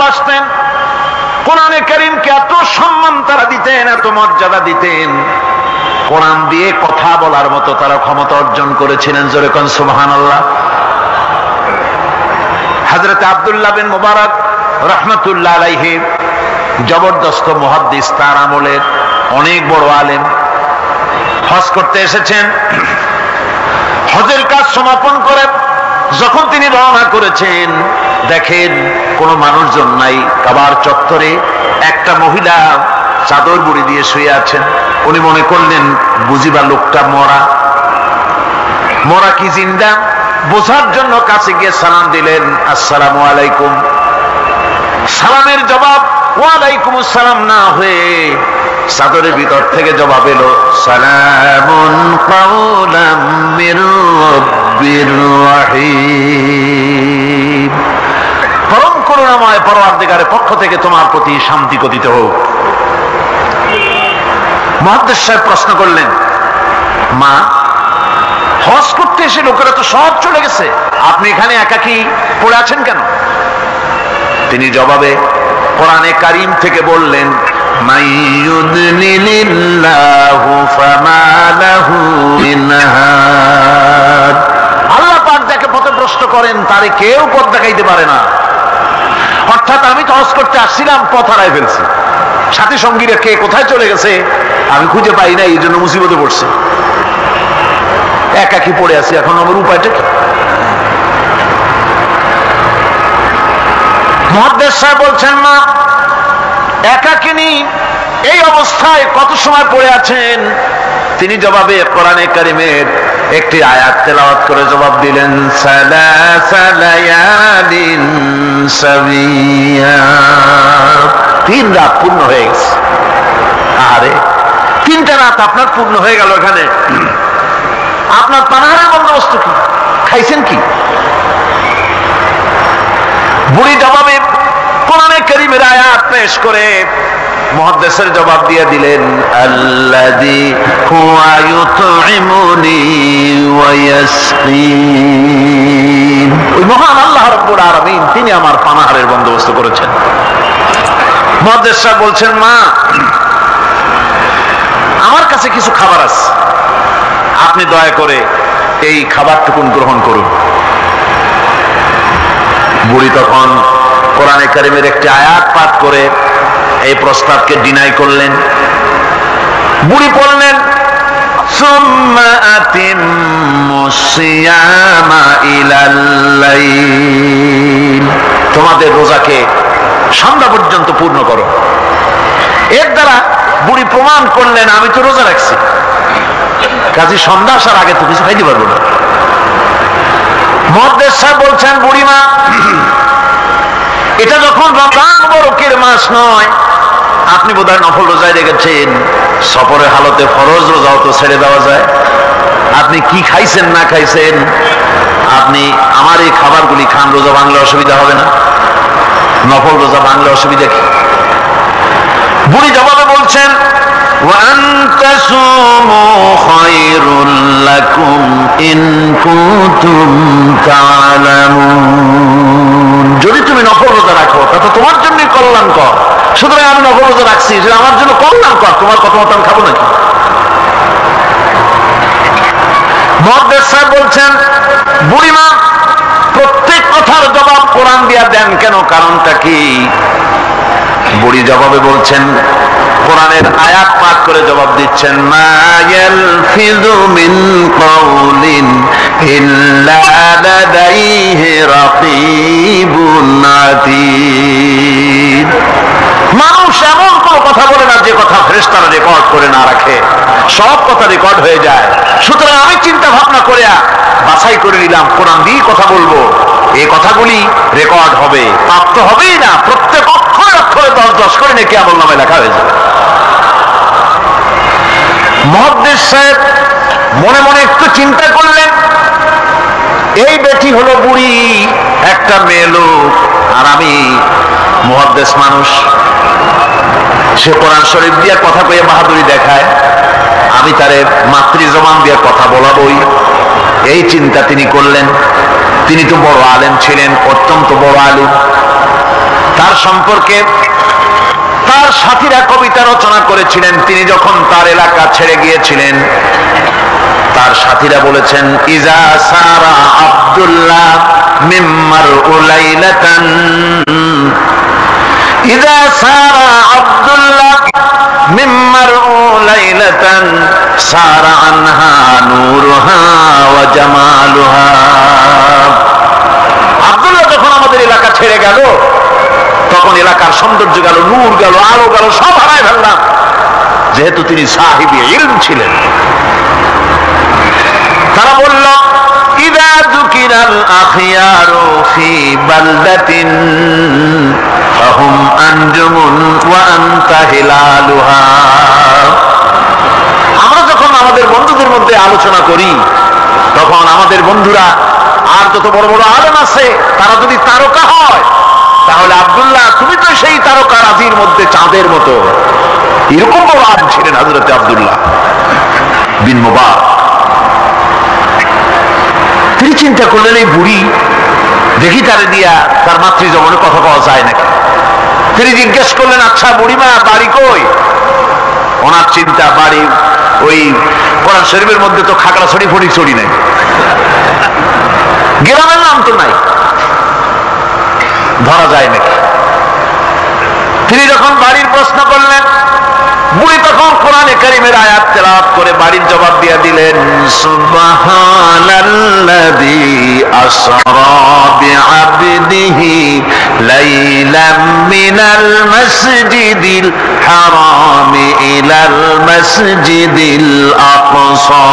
ভালোবাসতেন, কোরআনে কারীমকে এত সম্মান তারা দিতেন, এত মর্যাদা দিতেন, কোরআন দিয়ে কথা বলার মতো তারা ক্ষমতা অর্জন করেছিলেন। জোরে কোন সুবহানাল্লাহ। হযরত আব্দুল্লাহ বিন মুবারক রাহমাতুল্লাহ আলাইহি জবরদস্ত মুহাদ্দিস, তার আমলের অনেক বড় আলেম, হজ করতে এসেছেন। হজের কাজ সমাপন করে যখন তিনি রওনা করেছেন, দেখেন কোনো মানুষজন নাই। কাবার চত্বরে একটা মহিলা চাদর মুড়ি দিয়ে শুয়ে আছেন। উনি মনে করলেন বুঝিবা লোকটা মরা কি জিন্দা, বোঝার জন্য কাছে গিয়ে সালাম দিলেন, আসসালামু আলাইকুম। সালামের জবাব ওয়ালাইকুম আসসালাম না হয়ে চাদরের ভিতর থেকে জবাব এলো, সালামুন কাওলাম মির রাব্বির রহিম, পরম করুণাময় পরওয়ারদিগারের পক্ষ থেকে তোমার প্রতি শান্তি কথিত হোক। মুহাদ্দিস সাহেব প্রশ্ন করলেন, মা, হজ করতে এসে লোকেরা তো সব চলে গেছে, আপনি এখানে একাকী পড়ে আছেন কেন? তিনি জবাবে কোরআনে কারীম থেকে বললেন, মাইয়ুদলিলিল্লাহু ফামা লাহু মিন হাদ, আল্লাহ পাক যাকে পথভ্রষ্ট করেন তারে কেউ পথ দেখাইতে পারে না। অর্থাৎ আমি তো হজ করতে আসছিলাম, পথ হারাই ফেলছি, সাথী সঙ্গীরা কে কোথায় চলে গেছে আমি খুঁজে পাই না, এই জন্য মুসিবতে পড়ছি, একাকী পড়ে আছি, এখন আমার উপায়টা কি? মুহাদ্দিস সাহেব বলছেন, মা, একাকিনী এই অবস্থায় কত সময় পড়ে আছেন? তিনি জবাবে কোরআনে কারীমের একটি আয়াত তেলাওয়াত করে জবাব দিলেন, সালাসা লায়ালিন সাবিয়া, 3 রাত পূর্ণ হয়ে গেছে। আরে 3টা রাত আপনার পূর্ণ হয়ে গেল, এখানে আপনার পানাহারের বন্দোবস্ত কি? খাইছেন কি? বুড়ি জবাবে কোরআনে কারীমের আয়াত পেশ করে মুহাদ্দিসের জবাব দিয়ে দিলেন, আল্লাযী হুয়া ইউতঈমুনি ওয়া ইয়াসকিন, ওই মহান আল্লাহ রাব্বুল আলামিন তিনি আমার পানাহারের বন্দোবস্ত করেছেন। মুহাদ্দিস সাহেব বলছেন, মা, আমার কাছে কিছু খাবার আছে, আপনি দয়া করে এই খাবারটুকুন গ্রহণ করুন। বুড়ি তখন কোরআনে কারীমের একটি আয়াত পাঠ করে এই প্রস্তাবকে ডিনাই করলেন। বুড়ি বললেন, সুম্মা আতিম্মুস সিয়ামা ইলাল লাইল, তোমাদের রোজাকে সন্ধ্যা পর্যন্ত পূর্ণ করো। এর দ্বারা বুড়ি প্রমাণ করলেন আমি তো রোজা রাখছি, কাজে সন্ধ্যা আসার আগে তো কিছু খাইতে পারবো না। মুহাদ্দিস সাহেব বলছেন, বুড়িমা, এটা যখন রমজান মুবারকের মাস নয়, আপনি বোধহয় নফল রোজায় রেখেছেন, সফরের হালতে ফরজ রোজাও তো ছেড়ে দেওয়া যায়। আপনি কি খাইছেন না খাইছেন, আপনি আমার এই খাবারগুলি খান, রোজা ভাঙলে অসুবিধা হবে না? নফল রোজা ভাঙলে অসুবিধা কি? বুড়ি জবাবে বলছেন, وأن تصوموا خير لكم إن كنتم تعلمون, যদি তুমি নফল রোজা রাখো তা তো তোমার জন্য কল্যাণকর, সুতরাং আমি নফল রোজা রাখছি, সেটা আমার জন্য কল্যাণকর, তোমার কথা মতো আমি খাবো নাকি? মুহাদ্দিস সাহেব বলছেন, বুড়িমা, প্রত্যেক কথার জবাব কোরআন দিয়া দেন কেন, কারণটা কি? বুড়ি জবাবে বলছেন, কোরআনের আয়াত পাঠ করে জবাব দিচ্ছেন, মা ইয়ালফিযু মিন কাওলিন ইল্লা লাদাইহি রাকীবুন আতীদ, মানুষ এমন কোনো কথা বলে না যে কথা ফেরেশতারা রেকর্ড করে না রাখে, সব কথা রেকর্ড হয়ে যায়। সুতরাং আমি চিন্তা ভাবনা করে বাছাই করে নিলাম কোরআন দিয়ে কথা বলবো, এই কথাগুলি রেকর্ড হবে, প্রাপ্ত হবেই না, প্রত্যেক অক্ষরে অক্ষরে 10-10 করে নাকি আমলনামায় লেখা হয়ে যাবে। মুহাদ্দিস সাহেব মনে মনে একটু চিন্তা করলেন, এই বেটি হলো বুড়ি, একটা মেয়ে লোক, আর আমি মুহাদ্দিস মানুষ, সে কোরআন শরীফ দিয়ে কথা কয়ে বাহাদুরি দেখায়, আমি তারে মাতৃ জবান দিয়ে কথা বলাবই, এই চিন্তা তিনি করলেন। তিনি তো বড় আলেম ছিলেন, অত্যন্ত বড় আলেম। তার সম্পর্কে তার সাথীরা কবিতা রচনা করেছিলেন। তিনি যখন তার এলাকা ছেড়ে গিয়েছিলেন, তার সাথীরা বলেছেন, ইজা সারা আব্দুল্লাহ মিম্মার উলাইলাতান, ইজা সারা আব্দুল্লাহ মিম্মার উলাইলাতান সারা আনহা নূরুহা ওয়া জামালুহা। আব্দুল্লাহ যখন আমাদের এলাকা ছেড়ে গেল, তখন এলাকার সৌন্দর্য গেল, নূর গেল, আলো গেল, সব হারায় ফেললাম, যেহেতু তিনি সাহিবি ইলম ছিলেন। তারা বলল, ইযা যুকিরাল আখিয়ারু ফি বালদাতিন ফাহুম আনজুমুন ওয়া আনতা হিলালুহা। আমরা যখন আমাদের বন্ধুদের মধ্যে আলোচনা করি, তখন আমাদের বন্ধুরা আর যত বড় বড় আলেম আছে, তারা যদি তারকা হয়, তাহলে আব্দুল্লাহ তুমি তো সেই তারকা রাজির মধ্যে চাঁদের মতো। এরকম বড় আলেম ছিলেন হযরত আব্দুল্লাহ বিন মুবারক। তিনি চিন্তা করলেন, এই বুড়ি দেখি তারে দিয়া তার মাতৃজগনে কথা পাওয়া যায় নাকি। তিনি জিজ্ঞেস করলেন, আচ্ছা বুড়িমা বাড়ি কই? ওনার চিন্তা, বাড়ি ওই কোরআন শরীফের মধ্যে তো খাগড়াছড়ি ফটিকছড়ি নাই, গ্রামের নাম তো নাই, ধরা যায় নাকি। তিনি যখন বাড়ির প্রশ্ন করলেন, বুড়ি তখন কোরআনে কারীমের আয়াত তেলাওয়াত করে বাড়ির জবাব দিয়ে দিলেন, সুবহানাল্লাযী আসরা বিআবদিহি লাইলাম মিনাল মাসজিদিল হারাম ইলাল মাসজিদিল আকসা।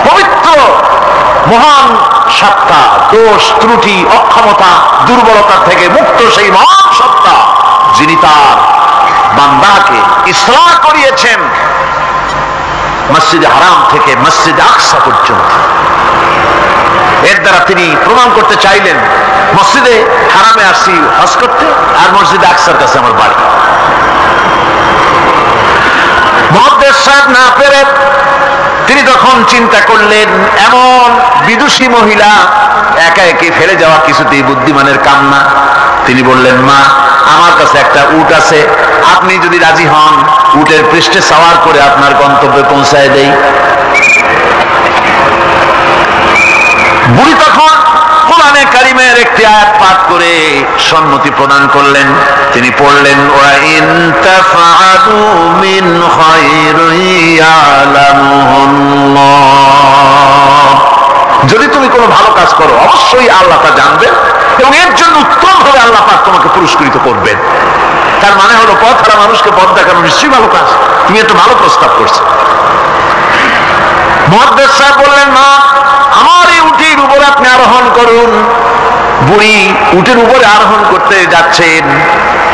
পবিত্র মহান সত্তা, দোষ ত্রুটি অক্ষমতা দুর্বলতা থেকে মুক্ত সেই মহান সত্তা, যিনি তার বান্দাকে ইসরাহ করিয়েছেন মসজিদে হারাম থেকে মসজিদে আকসা পর্যন্ত। এর দ্বারা তিনি প্রমাণ করতে চাইলেন, মসজিদে হারামে আসি হজ করতে, আর মসজিদে আকসার কাছে আমার বাড়ি। মুহাদ্দিস সাহেব না পেরে তিনি তখন চিন্তা করলেন, এমন বিদুষী মহিলা একা একে ফেলে যাওয়া কিছুতেই বুদ্ধিমানের কাম না। তিনি বললেন, মা আমার কাছে একটা উট আছে, আপনি যদি রাজি হন উটের পৃষ্ঠে সওয়ার করে আপনার গন্তব্যে পৌঁছায় দেই। বুড়ি তখন কোরআনে কারীমের একটি আয়াত পাঠ করে সম্মতি প্রদান করলেন। তিনি পড়লেন, ওয়া ইন তাফআলু মিন খায়রিন ইয়ালামুহুল্লাহ। যদি তুমি কোনো ভালো কাজ করো, অবশ্যই আল্লাহ তা জানবেন এবং এর জন্য উত্তমভাবে আল্লাহ পাক তোমাকে পুরস্কৃত করবেন। তার মানে হলো, পথ হারা মানুষকে পথ দেখানো নিশ্চয়ই ভালো কাজ। তুমি একটা ভালো প্রস্তাব করছো। মুহাদ্দিস সাহেব বললেন, মা আমার এই উটের উপরে আপনি আরোহণ করুন। বুড়ি উটের উপরে আরোহণ করতে যাচ্ছেন,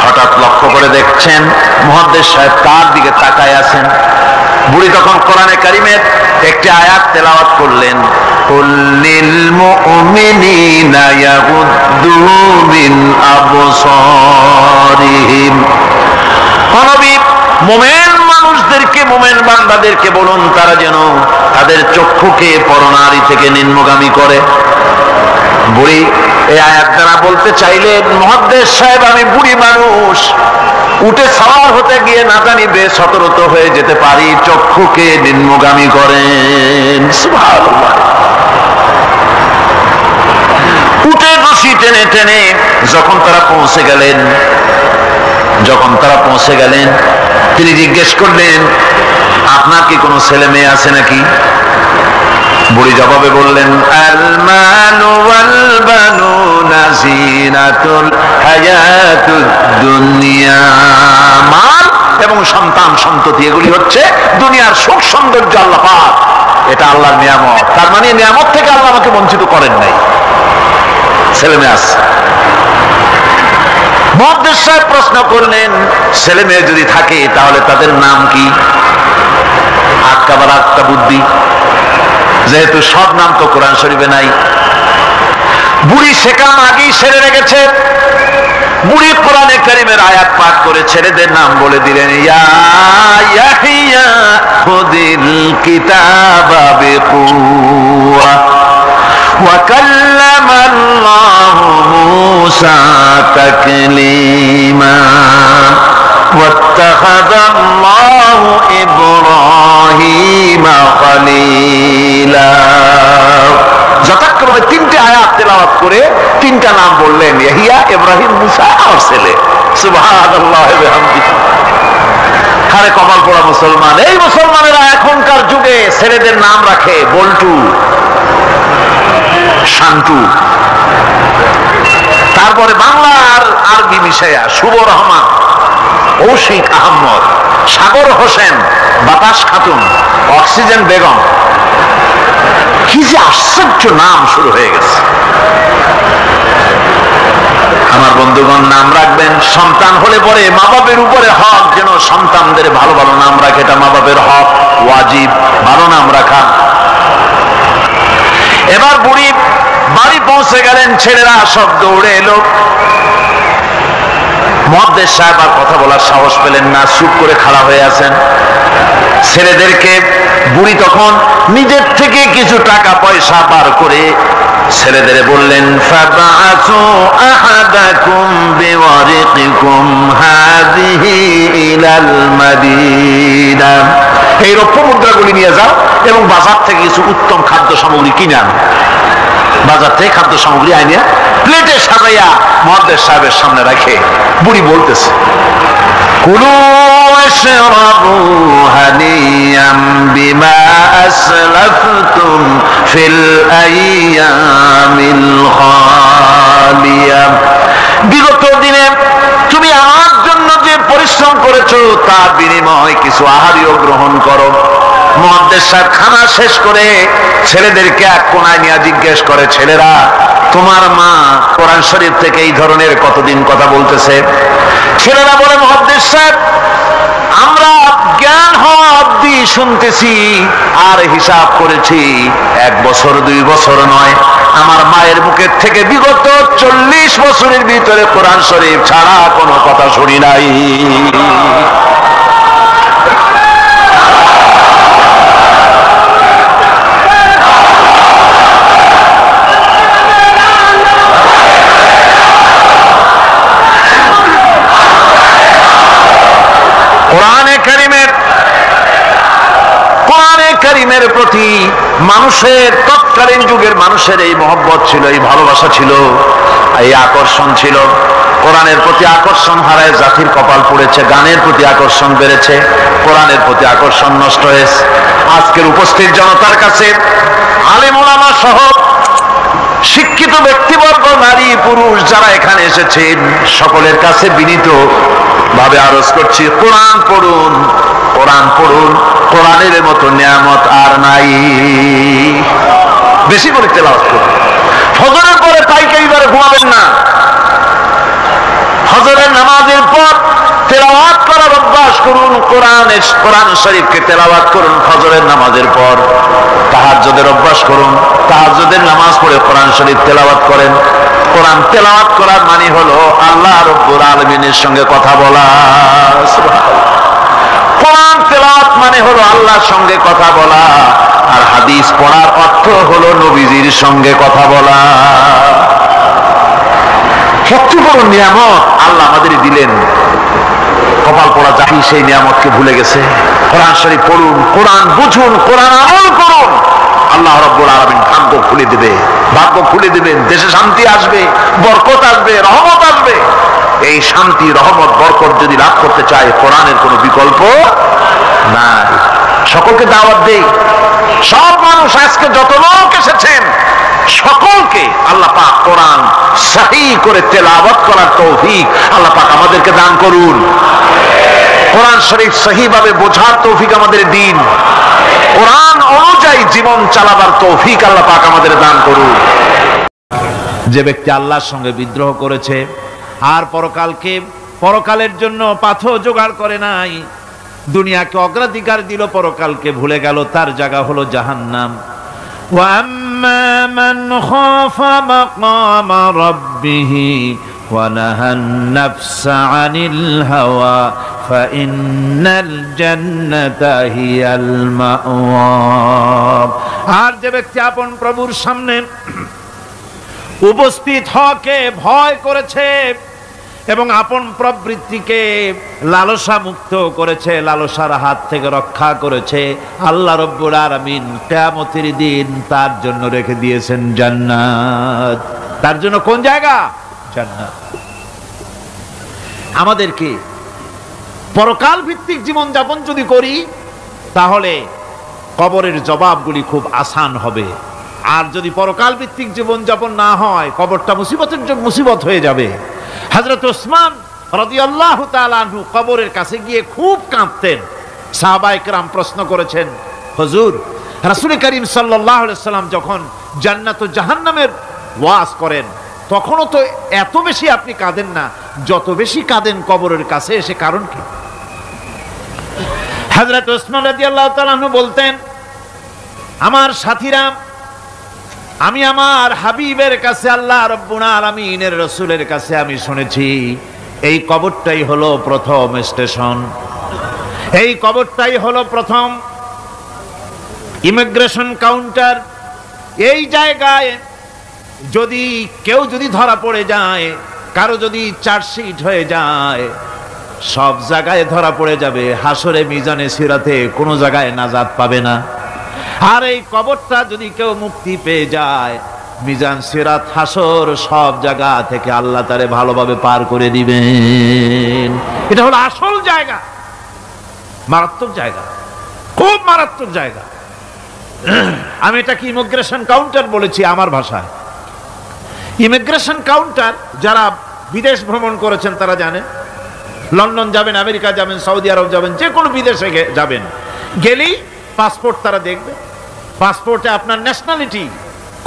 হঠাৎ লক্ষ্য করে দেখছেন মুহাদ্দিস সাহেব তার দিকে তাকায় আছেন। বুড়ি তখন কোরআনে কারীমের একটি আয়াত তেলাওয়াত করলেন, কুল্লিল মুমিনিনা ইয়াগুদ্দু মিন আবসারিহিম। নবী মুমিন মানুষদেরকে, মুমিন বান্দাদেরকে বলুন তারা যেন তাদের চক্ষুকে পরনারী থেকে নিম্নগামী করে। বুড়ি এই আয়াত দ্বারা বলতে চাইলেন, মুহাদ্দিস সাহেব আমি বুড়ি মানুষ, উঠে সওয়ার হতে গিয়ে না জানি বেসতর্ক হয়ে যেতে পারি, চক্ষুকে নিম্নগামী করেন। সুবহানাল্লাহ। উটের রশি টেনে টেনে যখন তারা পৌঁছে গেলেন, তিনি জিজ্ঞেস করলেন, আপনার কি কোনো ছেলে মেয়ে আছে নাকি? বুড়ি জবাবে বললেন, আল মালু ওয়াল বানুনা জিনাতুল হায়াতুদ দুনিয়া। মাল এবং সন্তান সন্ততি এগুলি হচ্ছে দুনিয়ার সুখ সৌন্দর্য, আল্লাহ পাক এটা আল্লাহর নিয়ামত। তার মানে নিয়ামত থেকে আল্লাহ আমাকে বঞ্চিত করেন নাই, ছেলে মেয়ে আছে। মুহাদ্দিস সাহেব প্রশ্ন করলেন, ছেলে মেয়ে যদি থাকে তাহলে তাদের নাম কি? আটকা বুদ্ধি, যেহেতু সব নাম তো কোরআন শরীফে নাই। বুড়ি সে কাম আগেই সেরে রেখেছে। বুড়ি কোরআনে কারীমের আয়াত পাঠ করে ছেলেদের নাম বলে দিলেন, ইয়া ইয়াহিয়া খুদিল কিতাবা বিকুওয়া ওয়া কাল্লামাল্লাহু موسى تكليما واتخذ الله إبراهيم خليلا। যথাক্রমে তিনটে আয়াত তেলাওয়াত করে তিনটা নাম বললেন, ইয়াহিয়া, ইব্রাহিম, মুসা আর ছেলে। সুবহানাল্লাহ ওয়া বিহামদিহি। আরে কপাল পোড়া মুসলমান! এই মুসলমানেরা এখনকার যুগে ছেলেদের নাম রাখে বল্টু, শান্টু, তারপরে বাংলা আর আরবি মিশাইয়া শুভ রহমান, কৌশিক আহমদ, সাগর হোসেন, বাতাস খাতুন, অক্সিজেন বেগম। কি যে আশ্চর্য নাম শুরু হয়ে গেছে। আমার বন্ধুগণ, নাম রাখবেন, সন্তান হলে পরে মা বাপের উপরে হক যেন সন্তানদের ভালো ভালো নাম রাখে। এটা মা বাপের হক, ওয়াজিব, ভালো নাম রাখা। এবার বুড়ি বাড়ি পৌঁছে গেলেন, ছেলেরা সব দৌড়ে এলো। মুহাদ্দিস সাহেব আর কথা বলার সাহস পেলেন না, চুপ করে খাড়া হয়ে আছেন। ছেলেদেরকে বুড়ি তখন নিজের থেকে কিছু টাকা পয়সা বার করে ছেলেদের বললেন, ফাবাআসু আহাদাকুম বিওয়ারিকিকুম হাযিহি ইলাল মাদিনা। এই রৌপ্য মুদ্রাগুলি নিয়ে যাও এবং বাজার থেকে কিছু উত্তম খাদ্য সামগ্রী কিনে আনো। বাজার থেকে খাদ্য সামগ্রী আনিয়া প্লেটে সাজাইয়া মুহাদ্দিস সাহেবের সামনে রাখে বুড়ি বলতেছে, কুলু ওয়াশরাবু হানিয়াম বিমা আসলাফতুম ফিল আইয়ামিল খালিয়া। বিগত দিনে তুমি আমার জন্য যে পরিশ্রম করেছো তার বিনিময়ে কিছু আহারীয় গ্রহণ করো। মুহাদ্দিস সাহেব খানা শেষ করে ছেলেদেরকে এক কোনায় নিয়ে জিজ্ঞেস করে, ছেলেরা, তোমার মা কোরআন শরীফ থেকে এই ধরনের কতদিন কথা বলতেছে? ছেলেরা বলে, মুহাদ্দিস সাহেব, আমরা জ্ঞান হওয়া অবধি শুনতেছি আর হিসাব করেছি 1 বছর 2 বছর নয়, আমার মায়ের মুখের থেকে বিগত 40 বছরের ভিতরে কোরআন শরীফ ছাড়া কোনো কথা শুনি নাই। কোরআনে কারীমের প্রতি মানুষের, তৎকালীন যুগের মানুষের এই মহব্বত ছিল, এই ভালোবাসা ছিল, এই আকর্ষণ ছিল। কোরআনের প্রতি আকর্ষণ হারায় জাতির কপাল পড়েছে, গানের প্রতি আকর্ষণ বেড়েছে, কোরআনের প্রতি আকর্ষণ নষ্ট হয়েছে। আজকের উপস্থিত জনতার কাছে আলেম ওলামা সহ শিক্ষিত ব্যক্তিবর্গ, নারী পুরুষ যারা এখানে এসেছেন, সকলের কাছে বিনীত ভাবে আরজ করছি, কোরআন পড়ুন, কোরআন পড়ুন। কোরআনের মতো নিয়ামত আর নাই। বেশি করে তেলাওয়াত করুন। ফজরের পরে পাইকারি বারে ঘুমাবেন না। ফজরের নামাজের পর তেলাওয়াত করার অভ্যাস করুন। কোরআন শরীফকে তেলাওয়াত করুন ফজরের নামাজের পর। তাহাজ্জুদের অভ্যাস করুন, তাহাজ্জুদের নামাজ পড়ে কোরআন শরীফ তেলাওয়াত করেন। কোরআন তেলাওয়াত করার মানে হলো আল্লাহ রাব্বুল আলামিনের সঙ্গে কথা বলা। কোরআন তেলাওয়াত মানে হলো আল্লাহর সঙ্গে কথা বলা, আর হাদিস পড়ার অর্থ হলো নবীজির সঙ্গে কথা বলা। কত বড় নিয়ামত আল্লাহ আমাদের দিলেন। কপাল পড়া জাতি সেই নিয়ামতকে ভুলে গেছে। কোরআন শরীফ পড়ুন, কোরআন বুঝুন, কোরআন আমল করুন। আল্লাহ রাব্বুল আলামিন ভাগ্য খুলে দেবে, ভাগ্য খুলে দেবেন। দেশে শান্তি আসবে, বরকত আসবে, রহমত আসবে। এই শান্তি, রহমত, বরকত যদি লাভ করতে চায়, কোরআনের কোনো বিকল্প নাই। সকলকে দাওয়াত দেই, সব মানুষ আজকে যত লোক এসেছেন সকলকে আল্লাহ পাক কোরআন সহি করে তেলাওয়াত করার তৌফিক আল্লাহ পাক আমাদেরকে দান করুন। কোরআন শরীফ সহিভাবে বোঝার তৌফিক আমাদের দিন। কোরআন অনুযায়ী জীবন চালাবার তৌফিক আল্লাহ পাক আমাদের দান করুন। যে ব্যক্তি আল্লাহর সঙ্গে বিদ্রোহ করেছে আর পরকালের জন্য পাথর জোগাড় করে নাই, দুনিয়াকে অগ্রাধিকার দিল, পরকালকে ভুলে গেল, তার জায়গা হলো জাহান্নাম। وَأَمَّا مَنْ خَافَ مَقَامَ رَبِّهِ وَنَهَى النَّفْسَ عَنِ الْهَوَى فَإِنَّ الْجَنَّةَ هِيَ الْمَأْوَى। আর যে ব্যক্তি আপন প্রভুর সামনে উপস্থিত হওয়াকে ভয় করেছে এবং আপন প্রবৃত্তিকে লালসা মুক্ত করেছে, লালসার হাত থেকে রক্ষা করেছে, আল্লাহ রব্বুল আলামিন কিয়ামতের দিন তার জন্য রেখে দিয়েছেন জান্নাত। তার জন্য কোন জায়গা? জান্নাত। আমাদেরকে পরকাল ভিত্তিক জীবন যাপন যদি করি তাহলে কবরের জবাবগুলি খুব আসান হবে। আর যদি পরকাল ভিত্তিক জীবন যাপন না হয়, কবরটা মুসিবত হয়ে যাবে। হযরত ওসমান রাদিয়াল্লাহু তাআলা আনহু কবরের কাছে গিয়ে খুব কাঁদতেন। সাহাবায়ে কেরাম প্রশ্ন করেছেন, হুজুর, রাসূল করিম সাল্লাল্লাহু আলাইহি সাল্লাম যখন জান্নাত ও জাহান্নামের ওয়াজ করেন তখনও তো এত বেশি আপনি কাঁদেন না, যত বেশি কাঁদেন কবরের কাছে এসে, কারণ কি? হযরত ওসমান রাদিয়াল্লাহু তাআলা আনহু বলতেন, আমার সাথীরা, আমি আমার হাবিবের কাছে, আল্লাহ রাব্বুল আলামিনের রাসূলের কাছে আমি শুনেছি এই কবরটাই হলো প্রথম স্টেশন, এই কবরটাই হলো প্রথম ইমিগ্রেশন কাউন্টার। এই জায়গায় যদি কেউ ধরা পড়ে যায়, কারো যদি চার্জশিট হয়ে যায়, সব জায়গায় ধরা পড়ে যাবে, হাসরে মিজানে সিরাতে কোনো জায়গায় নাজাত পাবে না। আর এই কবরটা যদি কেউ মুক্তি পেয়ে যায়, মিজান সিরাত হাসর সব জায়গা থেকে আল্লাহ তারে ভালোভাবে পার করে দিবেন। এটা হলো আসল জায়গা, মারাত্মক জায়গা, খুব মারাত্মক জায়গা। আমি এটাকে ইমিগ্রেশন কাউন্টার বলেছি আমার ভাষায়। ইমিগ্রেশন কাউন্টার যারা বিদেশ ভ্রমণ করেছেন তারা জানেন। লন্ডন যাবেন, আমেরিকা যাবেন, সৌদি আরব যাবেন, যে কোনো বিদেশে যাবেন, গেলেই পাসপোর্ট তারা দেখবে। পাসপোর্টে আপনার ন্যাশনালিটি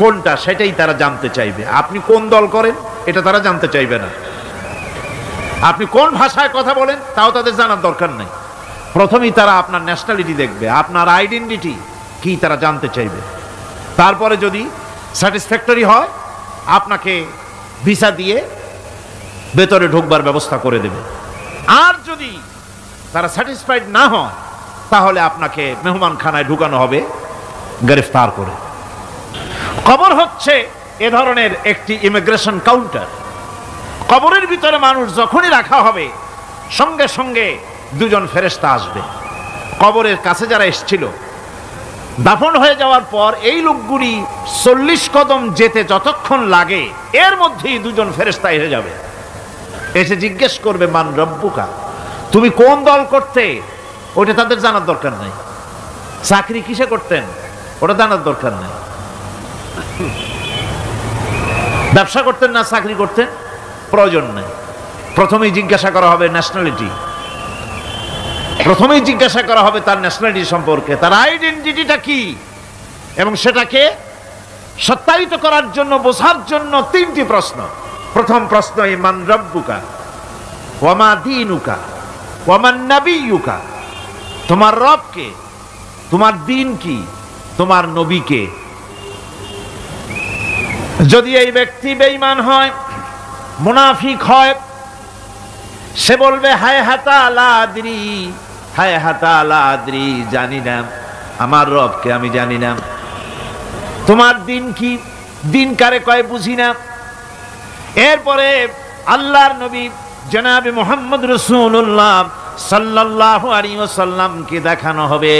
কোনটা সেটাই তারা জানতে চাইবে। আপনি কোন দল করেন এটা তারা জানতে চাইবে না। আপনি কোন ভাষায় কথা বলেন তাও তাদের জানার দরকার নেই। প্রথমেই তারা আপনার ন্যাশনালিটি দেখবে, আপনার আইডেন্টিটি কি তারা জানতে চাইবে। তারপরে যদি স্যাটিসফ্যাক্টরি হয় আপনাকে ভিসা দিয়ে ভেতরে ঢুকবার ব্যবস্থা করে দেবে। আর যদি তারা স্যাটিসফাইড না হয় তাহলে আপনাকে মেহমানখানায় ঢুকানো হবে গ্রেফতার করে। কবর হচ্ছে এ ধরনের একটি ইমিগ্রেশন কাউন্টার। কবরের ভিতরে মানুষ যখনই রাখা হবে সঙ্গে সঙ্গে দুজন ফেরেশতা আসবে। কবরের কাছে যারা এসেছিল দাফন হয়ে যাওয়ার পর এই লোকগুলি 40 কদম যেতে যতক্ষণ লাগে এর মধ্যেই দুজন ফেরেশতা এসে যাবে, এসে জিজ্ঞেস করবে, মান রব্বুকা, তুমি কোন দল করতে? ওটা তাদের জানার দরকার নেই। চাকরি কিসে করতেন ওটা জানার দরকার নেই। ব্যবসা করতেন না চাকরি করতেন প্রয়োজন নেই। প্রথমেই জিজ্ঞাসা করা হবে ন্যাশনালিটি, প্রথমেই জিজ্ঞাসা করা হবে তার ন্যাশনালিটি সম্পর্কে, তার আইডেন্টিটিটা কি, এবং সেটাকে সত্যায়িত করার জন্য, বোঝার জন্য 3টি প্রশ্ন। প্রথম প্রশ্ন, মান রব্বুকা ওয়া মা দীনুকা ওয়া মান নাবিয়্যুকা, তোমার রব কে, তোমার দ্বীন কি, তোমার নবী কে। যদি এই ব্যক্তি বেঈমান হয়, মুনাফিক হয়, সে বলবে হায় হাতা লা আদরি, হায় হাতা লা আদরি, জানি না আমার রবকে, আমি জানি না। তোমার দিন কি, দিন কারে কয় বুঝি না। এরপরে আল্লাহর নবী জনাবে মুহাম্মদ রাসূলুল্লাহ সাল্লাল্লাহু আলাইহি ওয়াসাল্লামকে দেখানো হবে,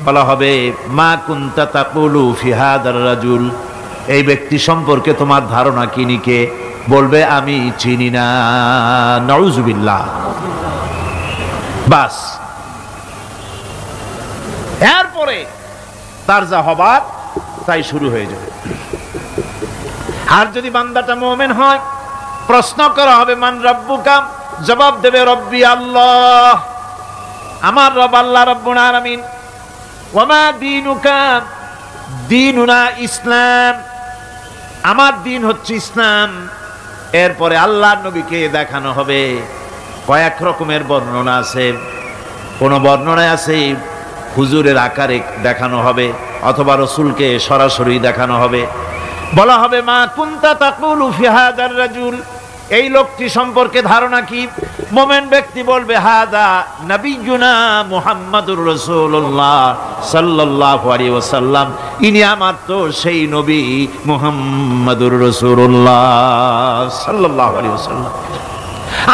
বলা হবে মা কুনতা তাকুলু ফি হাদার রাজুল, এই ব্যক্তি সম্পর্কে তোমার ধারণা কি নিকে? বলবে আমি চিনি না। নাউযুবিল্লাহ। বাস, এরপরে তার যা হবার তাই শুরু হয়ে যাবে। আর যদি বান্দাটা মুমিন হয়, প্রশ্ন করা হবে মান রব্বুকা, জবাব দেবে রব্বি আল্লাহ, আমার রব আল্লাহ রাব্বুল আলামিন। ওয়া মা দীনুকা, দীনুনা ইসলাম, আমার দিন হচ্ছে ইসলাম। এরপরে আল্লাহর নবীকে দেখানো হবে। কয়েক রকমের বর্ণনা আছে। কোন বর্ণনায় আছে হুজুরের আকারে দেখানো হবে, অথবা রাসূলকে সরাসরি দেখানো হবে। বলা হবে মা কুনতা তাকুলু ফি হাদার রাজুল, এই লোকটি সম্পর্কে ধারণা কি? মুমিন ব্যক্তি বলবে হাদা নবিয়ুনা মুহাম্মাদুর রাসূলুল্লাহ সাল্লাল্লাহু আলাইহি ওয়াসাল্লাম, ইনি আমার তো সেই নবী মুহাম্মাদুর রাসূলুল্লাহ সাল্লাল্লাহু আলাইহি ওয়াসাল্লাম।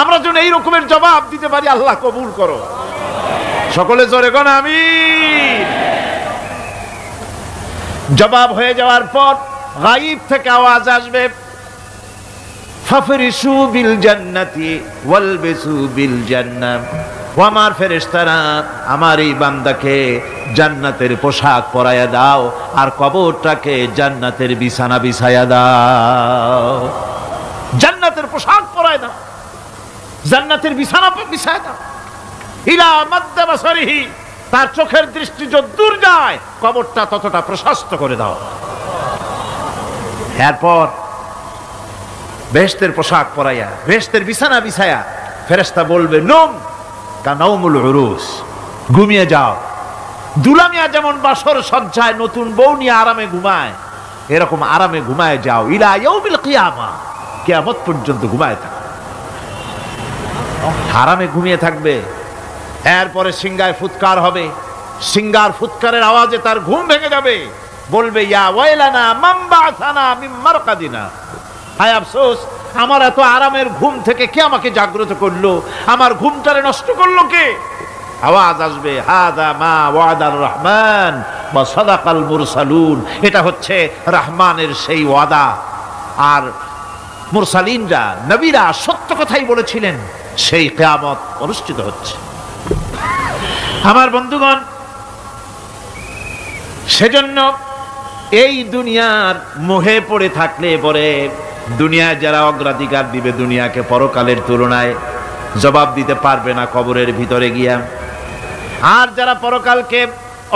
আমরা যেন এই রকমের জবাব দিতে পারি, আল্লাহ কবুল করো। সকলে জোরে কোন আমিন। জবাব হয়ে যাওয়ার পর গায়ব থেকে আওয়াজ আসবে, ফাফরিশু বিল জান্নাতি ওয়ালবিসু বিল জান্নাহ। ও আমার ফেরেশতারা, আমার এই বান্দাকে জান্নাতের পোশাক পরায়া দাও আর কবরটাকে জান্নাতের বিছানা বিছায়া দাও। জান্নাতের পোশাক পরায় দাও, জান্নাতের বিছানা বিছায়া দাও। ইলা মাদ্দা বাসারিহি, তার চোখের দৃষ্টি যত দূর যায় কবরটা ততটা প্রশস্ত করে দাও। এরপর বেহেশতের পোশাক পরাইয়া বেহেশতের বিছানা বিছায়া ফেরেশতা বলবে নম কানাউমুল উরুস, ঘুমিয়ে যাও। দুলামিয়া যেমন বাসর সজ্জায় নতুন বউ নিয়ে আরামে ঘুমায়, এরকম আরামে ঘুমায় যাও। ইলা ইয়াউমিল কিয়ামা, কিয়ামত পর্যন্ত ঘুমায় থাকো, আরামে ঘুমিয়ে থাকবে। এরপরে সিংগায় ফুৎকার হবে, সিংগার ফুৎকারের আওয়াজে তার ঘুম ভেঙে যাবে। বলবে ইয়া ওয়াইলানা মান বা'সানা মিন মারকাদিনা, হায় আফসোস, আমার এত আরামের ঘুম থেকে কে আমাকে জাগ্রত করলো, আমার ঘুমটারে নষ্ট করলো কে? আওয়াজ আসবে হাদা মা ওয়াদার রহমান ওয়া সাদাকাল মুরসালুন, এটা হচ্ছে রহমানের সেই ওয়াদা, আর মুরসালিনরা নবীরা সত্য কথাই বলেছিলেন, সেই কিয়ামত অনুষ্ঠিত হচ্ছে। আমার বন্ধুগণ, সেজন্য এই দুনিয়ার মোহে পড়ে থাকলে পরে দুনিয়ায় যারা অগ্রাধিকার দিবে দুনিয়াকে পরকালের তুলনায়, জবাব দিতে পারবে না কবরের ভিতরে গিয়া। আর যারা পরকালকে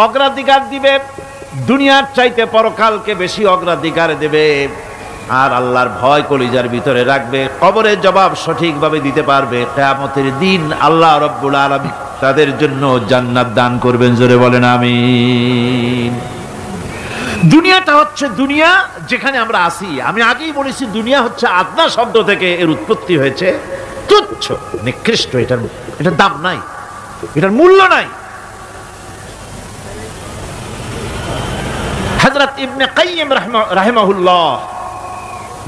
অগ্রাধিকার দিবে, দুনিয়ার চাইতে পরকালকে বেশি অগ্রাধিকার দেবে, আর আল্লাহর ভয় কলিজার ভিতরে রাখবে, কবরের জবাব সঠিকভাবে দিতে পারবে, কিয়ামতের দিন আল্লাহ রাব্বুল আলামিন তাদের জন্য জান্নাত দান করবেন। জোরে বলেন আমিন। দুনিয়াটা হচ্ছে দুনিয়া যেখানে আমরা আছি। আমি আগেই বলেছি দুনিয়া হচ্ছে আদনা শব্দ থেকে এর উৎপত্তি হয়েছে, তুচ্ছ নিকৃষ্ট, এটার দাম নাই, এটার মূল্য নাই। হযরত ইবনে কাইয়িম রাহিমাহুল্লাহ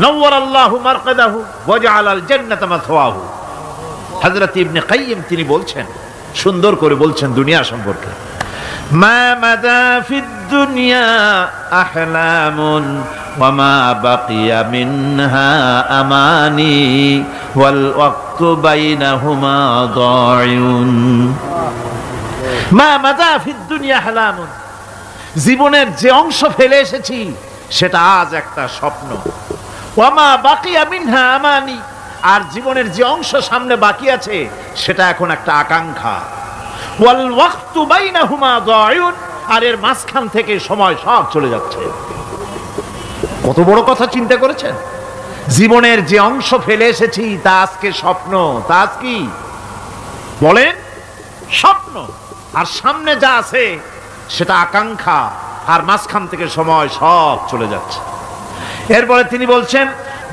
নওয়ারাল্লাহু মারকাদাহু ওয়া জাআলাল জান্নাতা মাথওয়াহু, হযরত ইবনে কাইয়িম তিনি বলছেন, সুন্দর করে বলছেন দুনিয়া সম্পর্কে, মা মাদা ফিদ দুনিয়া আহলামুন ওয়া মা বাকিয়া মিনহা আমানি ওয়াল ওয়াক্তু বাইনাহুমা দায়ুন। মা মাদা ফিদ দুনিয়া আহলামুন, জীবনের যে অংশ ফেলে এসেছি সেটা আজ একটা স্বপ্ন। ওয়া মা বাকিয়া মিনহা আমানি, আর জীবনের যে অংশ সামনে বাকি আছে সেটা এখন একটা আকাঙ্ক্ষা। ওয়াল ওয়াক্তু বাইনাহুমা দায়ুন, আর এর মাঝখান থেকে সময় সব চলে যাচ্ছে। কত বড় কথা চিন্তা করেছেন? জীবনের যে অংশ ফেলে এসেছি তা আজকে স্বপ্ন, তা আজ কি বলেন? স্বপ্ন। আর সামনে যা আছে সেটা আকাঙ্ক্ষা, আর মাঝখান থেকে সময় সব চলে যাচ্ছে। এরপরে তিনি বলছেন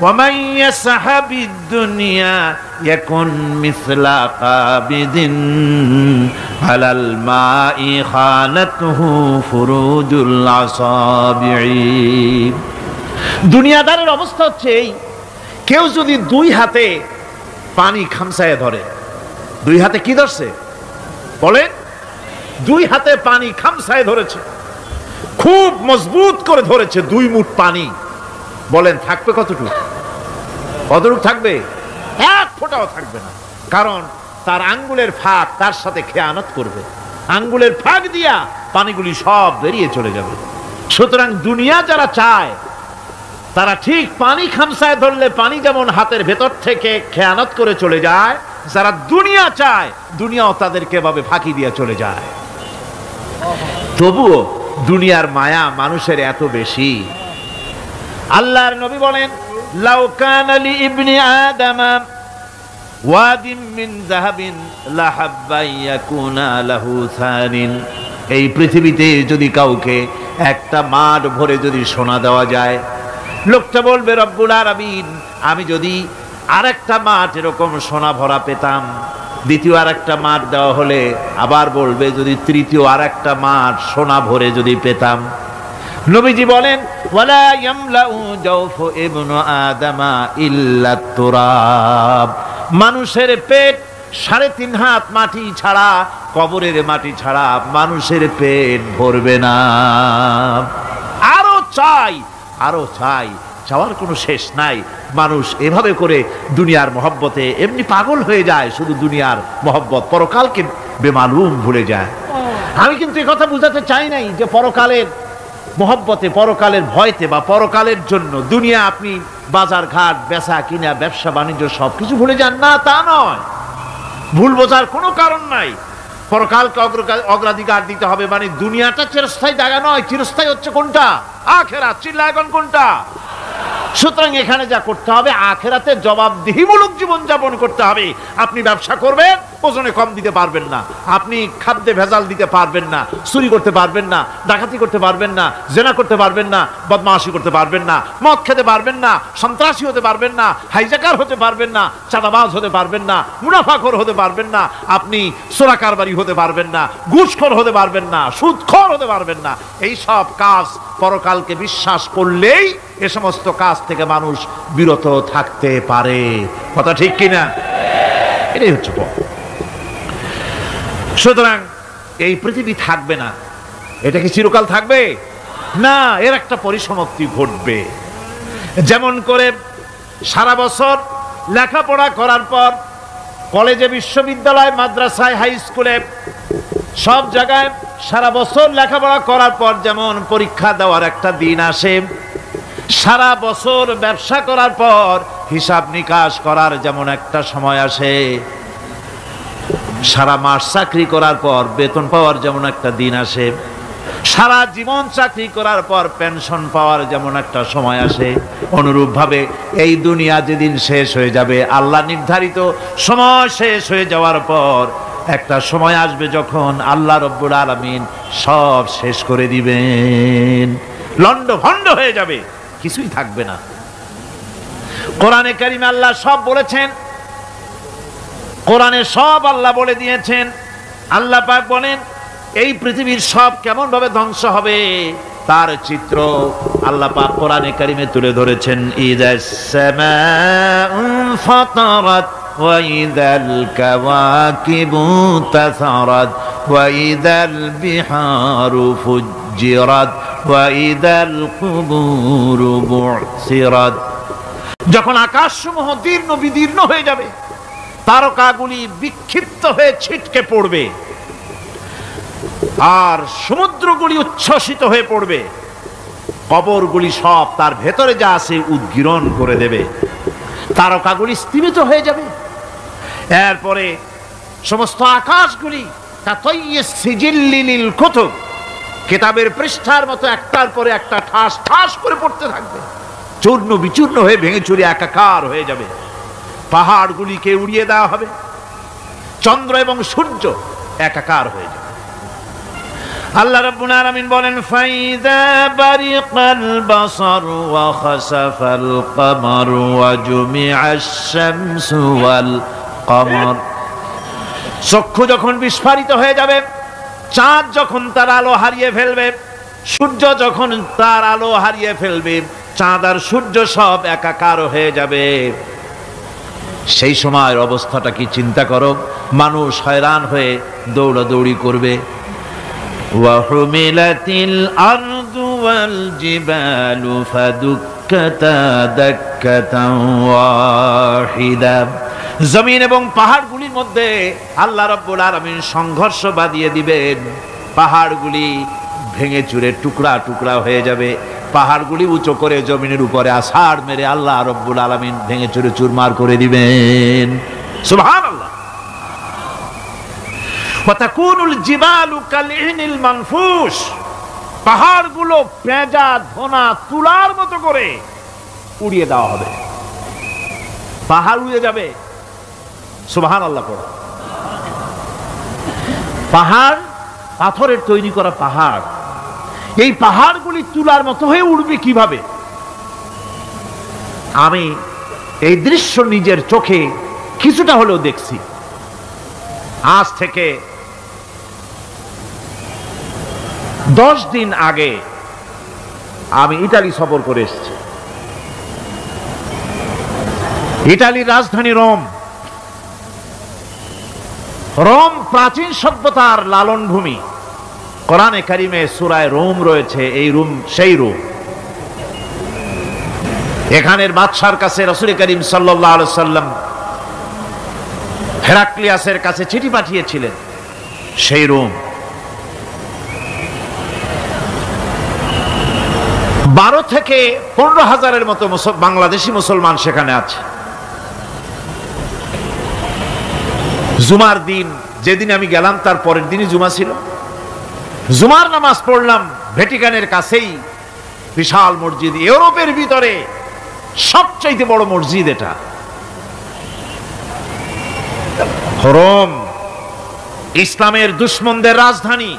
وَمَنْ يَسْحَبِ الدُّنْيَا يَكُنْ مِثْلَ قَابِضٍ عَلَى الْمَاءِ خَانَتْهُ فُرُوجُ الْأَصَابِعِ। দুনিয়াদারের অবস্থা হচ্ছে এই, কেউ যদি দুই হাতে পানি খামসায় ধরে, দুই হাতে কি ধরছে বলেন? দুই হাতে পানি খামসায় ধরেছে, খুব মজবুত করে ধরেছে, দুই মুঠ পানি, বলেন থাকবে কতটুকু? কতটুকু থাকবে? এক ফোঁটাও থাকবে না, কারণ তার আঙ্গুলের ফাঁক তার সাথে খেয়ানত করবে, আঙ্গুলের ফাঁক দিয়া পানিগুলি সব বেরিয়ে চলে যাবে। সুতরাং দুনিয়া যারা চায় তারা ঠিক পানি খামসায় ধরলে পানি যেমন হাতের ভেতর থেকে খেয়ানত করে চলে যায়, যারা দুনিয়া চায় দুনিয়াও তাদেরকে ভাবে ফাঁকি দিয়ে চলে যায়। তবুও দুনিয়ার মায়া মানুষের এত বেশি। আল্লাহর নবী বলেন লাউ কানা লি ইবনি আদম ওয়াদিন মিন যাহাবিন লাহাব্বা ইয়াকুনা লাহু সানিন, এই পৃথিবীতে যদি কাউকে একটা মাঠ ভরে যদি সোনা দেওয়া যায়, লোকটা বলবে রব্বুল আলামিন, আমি যদি আরেকটা মাঠ এরকম সোনা ভরা পেতাম, দ্বিতীয় আরেকটা মাঠ দেওয়া হলে আবার বলবে যদি তৃতীয় আরেকটা মাঠ সোনা ভরে যদি পেতাম। নবীজি বলেন ওয়ালা ইয়ামলাউ জাওফু ইবনু আদামা ইল্লা তুরাব, মানুষের পেট 3.5 হাত মাটি ছাড়া, কবরের মাটি ছাড়া মানুষের পেট ভরবে না। আরো চাই, আরো চাই, চাওয়ার কোনো শেষ নাই। মানুষ এভাবে করে দুনিয়ার মহব্বতে এমনি পাগল হয়ে যায়, শুধু দুনিয়ার মহব্বত, পরকালকে বেমালুম ভুলে যায়। আমি কিন্তু এই কথা বুঝাতে চাই নাই যে পরকালের মহব্বতে, পরকালের ভয়তে বা পরকালের জন্য দুনিয়া আপনি বাজার ঘাট, বেচা কিনা, ব্যবসা বাণিজ্য সবকিছু ভুলে যান, না তা নয়। ভুল বোঝার কোনো কারণ নাই। পরকালকে অগ্রাধিকার দিতে হবে, মানে দুনিয়াটা চিরস্থায়ী জায়গা নয়। চিরস্থায়ী হচ্ছে কোনটা? আখিরাত। চিল্লায় এখন কোনটা? সুতরাং এখানে যা করতে হবে, আখিরাতে জবাবদিহিমূলক জীবন যাপন করতে হবে। আপনি ব্যবসা করবেন, ওজনে কম দিতে পারবেন না, আপনি খাদ্যে ভেজাল দিতে পারবেন না, চুরি করতে পারবেন না, ডাকাতি করতে পারবেন না, জেনা করতে পারবেন না, বদমাশি করতে পারবেন না, মদ খেতে পারবেন না, সন্ত্রাসী হতে পারবেন না, হাইজাকার হতে পারবেন না, চাঁদাবাজ হতে পারবেন না, মুনাফাখোর হতে পারবেন না, আপনি চোরা কারবারি হতে পারবেন না, ঘুষখোর হতে পারবেন না, সুদখোর হতে পারবেন না। এই সব কাজ পরকালকে বিশ্বাস করলেই এ সমস্ত কাজ থেকে মানুষ বিরত থাকতে পারে। কথা ঠিক কিনা? এটাই হচ্ছে পথ। সুতরাং এই পৃথিবী থাকবে না, এটা কি চিরকাল থাকবে? না, এর একটা পরিসমাপ্তি ঘটবে। যেমন করে সারা বছর লেখাপড়া করার পর কলেজে, বিশ্ববিদ্যালয়, মাদ্রাসায়, হাই স্কুলে, সব জায়গায় সারা বছর লেখাপড়া করার পর যেমন পরীক্ষা দেওয়ার একটা দিন আসে, সারা বছর ব্যবসা করার পর হিসাব নিকাশ করার যেমন একটা সময় আসে, সারা মাস চাকরি করার পর বেতন পাওয়ার যেমন একটা দিন আসে, সারা জীবন চাকরি করার পর পেনশন পাওয়ার যেমন একটা সময় আসে, অনুরূপভাবে এই দুনিয়া যেদিন শেষ হয়ে যাবে, আল্লাহ নির্ধারিত সময় শেষ হয়ে যাওয়ার পর একটা সময় আসবে যখন আল্লাহ রব্বুল আলামিন সব শেষ করে দিবেন, লন্ডভন্ড হয়ে যাবে, কিছুই থাকবে না। কোরআনে কারিমে আল্লাহ সব বলেছেন, কোরআনে সব আল্লাহ বলে দিয়েছেন। আল্লাহ পাক বলেন এই পৃথিবীর সব কেমন ভাবে ধ্বংস হবে তার চিত্র আল্লাহ পাক কোরআনে কারিমে তুলে ধরেছেন। ইযাস সামাউ ফাতারাত ওয়া ইযাল কাওয়াকিবু তাসারাত ওয়া ইযাল বিহারু ফুজ্জিরাত ওয়া ইযাল কুবুরু বু'সিরাত। যখন আকাশসমূহ দীর্ণ বিদীর্ণ হয়ে যাবে, তারকাগুলি বিক্ষিপ্ত হয়ে ছিটকে পড়বে, আর সমুদ্রগুলি উচ্ছ্বসিত হয়ে পড়বে, কবরগুলি সব তার ভেতরে যা আছে উদ্গীরণ করে দেবে, তারকাগুলি স্থিমিত হয়ে যাবে। এরপরে সমস্ত আকাশগুলি সিজিল্লিল কুতুব, কিতাবের পৃষ্ঠার মতো একটার পরে একটা ঠাস ঠাস করে পড়তে থাকবে, চূর্ণ বিচূর্ণ হয়ে ভেঙে চুরে একাকার হয়ে যাবে। পাহাড়গুলিকে উড়িয়ে দেওয়া হবে, চন্দ্র এবং সূর্য একাকার হয়ে যাবে। আল্লাহ রাব্বুল আলামিন বলেন ফাইযা বারিকাল বাসার ওয়া খাসাফাল কমার ওয়া জুমিআশ শামসু ওয়াল কমর। চক্ষু যখন বিস্ফারিত হয়ে যাবে, চাঁদ যখন তার আলো হারিয়ে ফেলবে, সূর্য যখন তার আলো হারিয়ে ফেলবে, চাঁদ আর সূর্য সব একাকার হয়ে যাবে, সেই সময়ের অবস্থাটা কি চিন্তা করো। মানুষ হয়রান হয়ে দৌড়াদৌড়ি করবে। ওয়াহুমিলাতিল আরদু ওয়াল জিবালু ফাদুক্কাতা দাক্কাতান ওয়াহিদা। জমিন এবং পাহাড়গুলির মধ্যে আল্লাহ রাব্বুল আলামিন সংঘর্ষ বাঁধিয়ে দিবেন, পাহাড়গুলি ভেঙে চুরে টুকরা টুকরা হয়ে যাবে, পাহাড়গুলি উঁচু করে জমিনের উপরে আছাড় মেরে আল্লাহ রাব্বুল আলামিন ভেঙে চুরে চুরমার করে দিবেন। সুবহানাল্লাহ। ওয়া তাকুনুল জিবালু কালইনিল মানফুস, পাহাড়গুলো পেঁজা ধোনা তুলার মতো করে উড়িয়ে দেওয়া হবে, পাহাড় উড়ে যাবে। সুবহানাল্লাহ পড়া। পাহাড় পাথরের তৈরি করা পাহাড়, এই পাহাড়গুলি তুলার মতো হয়ে উড়বে কিভাবে? আমি এই দৃশ্য নিজের চোখে কিছুটা হলেও দেখছি। আজ থেকে 10 দিন আগে আমি ইতালি সফর করে এসেছি। ইতালির রাজধানী রোম। রোম প্রাচীন সভ্যতার লালন ভূমি। কোরআনে কারিমে সূরায়ে রোম রয়েছে, এই রোম সেই রোম। এখানের বাদশার কাছে রাসূল করিম সাল্লাল্লাহু আলাইহি সাল্লাম হেরাক্লিয়াসের কাছে চিঠি পাঠিয়েছিলেন, সেই রোম। 12 থেকে 15,000-এর মতো বাংলাদেশি মুসলমান সেখানে আছে। জুমার দিন, যেদিন আমি গেলাম তার পরের দিনই জুমা ছিল। জুমার নামাজ পড়লাম ভ্যাটিকানের কাছেই বিশাল মসজিদ, ইউরোপের ভিতরে সবচাইতে বড় মসজিদ এটা। রোম ইসলামের দুশমনদের রাজধানী।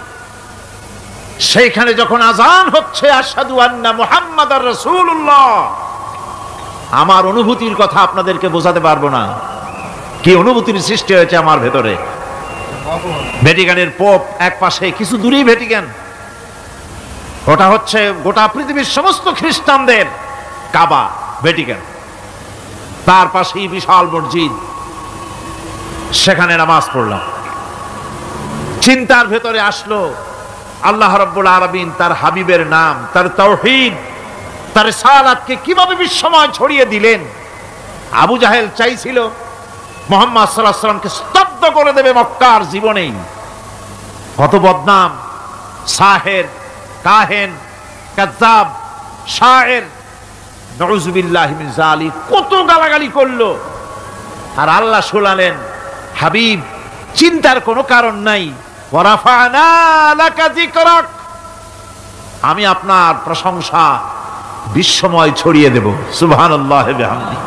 সেইখানে যখন আজান হচ্ছে আশহাদু আন্না মুহাম্মাদার রাসূলুল্লাহ, আমার অনুভূতির কথা আপনাদেরকে বোঝাতে পারবো না, কি অনুভূতির সৃষ্টি হয়েছে আমার ভেতরে। ভ্যাটিকানের পোপ এক পাশে, কিছু দূরেই ভ্যাটিকান। ওটা হচ্ছে গোটা পৃথিবীর সমস্ত খ্রিস্টানদের কাবা, ভ্যাটিকান। তার পাশেই বিশাল মসজিদ, সেখানে নামাজ পড়লাম। চিন্তার ভেতরে আসলো আল্লাহ রাব্বুল আলামিন তার হাবিবের নাম, তার তাওহীদ, তার রিসালাতকে কিভাবে বিশ্বময় ছড়িয়ে দিলেন। আবু জাহেল চাইছিল মুহাম্মদ সাল্লাল্লাহু আলাইহি ওয়াসাল্লামকে স্তব্ধ করে দেবে মক্কার জীবনেই। কত বদনাম, সাহের, কাহেন, কাযযাব, শায়ের, নাউযুবিল্লাহি মিন যালিক, কত গালাগালি করলো। আর আল্লাহ শুনালেন, হাবিব চিন্তার কোনো কারণ নাই, ওয়ারাফা'না লাকা যিকরাক, আমি আপনার প্রশংসা বিশ্বময় ছড়িয়ে দেব। সুবহানাল্লাহি ওয়া বিহামদিহি।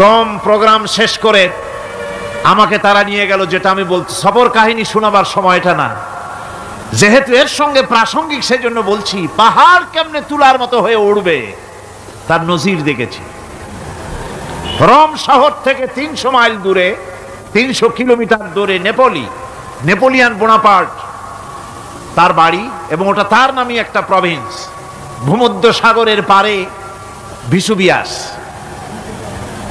রোম প্রোগ্রাম শেষ করে আমাকে তারা নিয়ে গেল, যেটা আমি বলছি সফর কাহিনী শোনাবার সময়টা না, যেহেতু এর সঙ্গে প্রাসঙ্গিক সেজন্য বলছি। পাহাড় কেমনে তুলার মতো হয়ে উঠবে তার নজির দেখেছি। রোম শহর থেকে 300 মাইল দূরে, 300 কিলোমিটার দূরে নেপোলিয়ান বোনাপার্ট তার বাড়ি, এবং ওটা তার নামে একটা প্রভিন্স। ভূমধ্য সাগরের পারে ভিসুভিয়াস,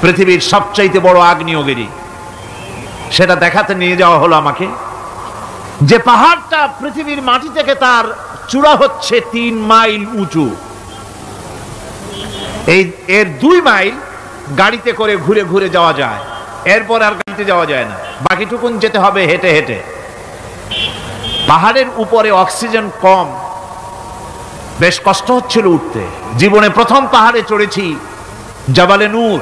পৃথিবীর সবচাইতে বড় আগ্নেয়গিরি। সেটা দেখাতে নিয়ে যাওয়া হলো আমাকে, যে পাহাড়টা পৃথিবীর মাটি থেকে তার চূড়া হচ্ছে 3 মাইল উঁচু। এর 2 মাইল গাড়িতে করে ঘুরে ঘুরে যাওয়া যায়, এরপর আর গাড়িতে যাওয়া যায় না, বাকিটুকুন যেতে হবে হেঁটে হেঁটে। পাহাড়ের উপরে অক্সিজেন কম, বেশ কষ্ট হচ্ছিল উঠতে। জীবনে প্রথম পাহাড়ে চড়েছি জাবালে নূর,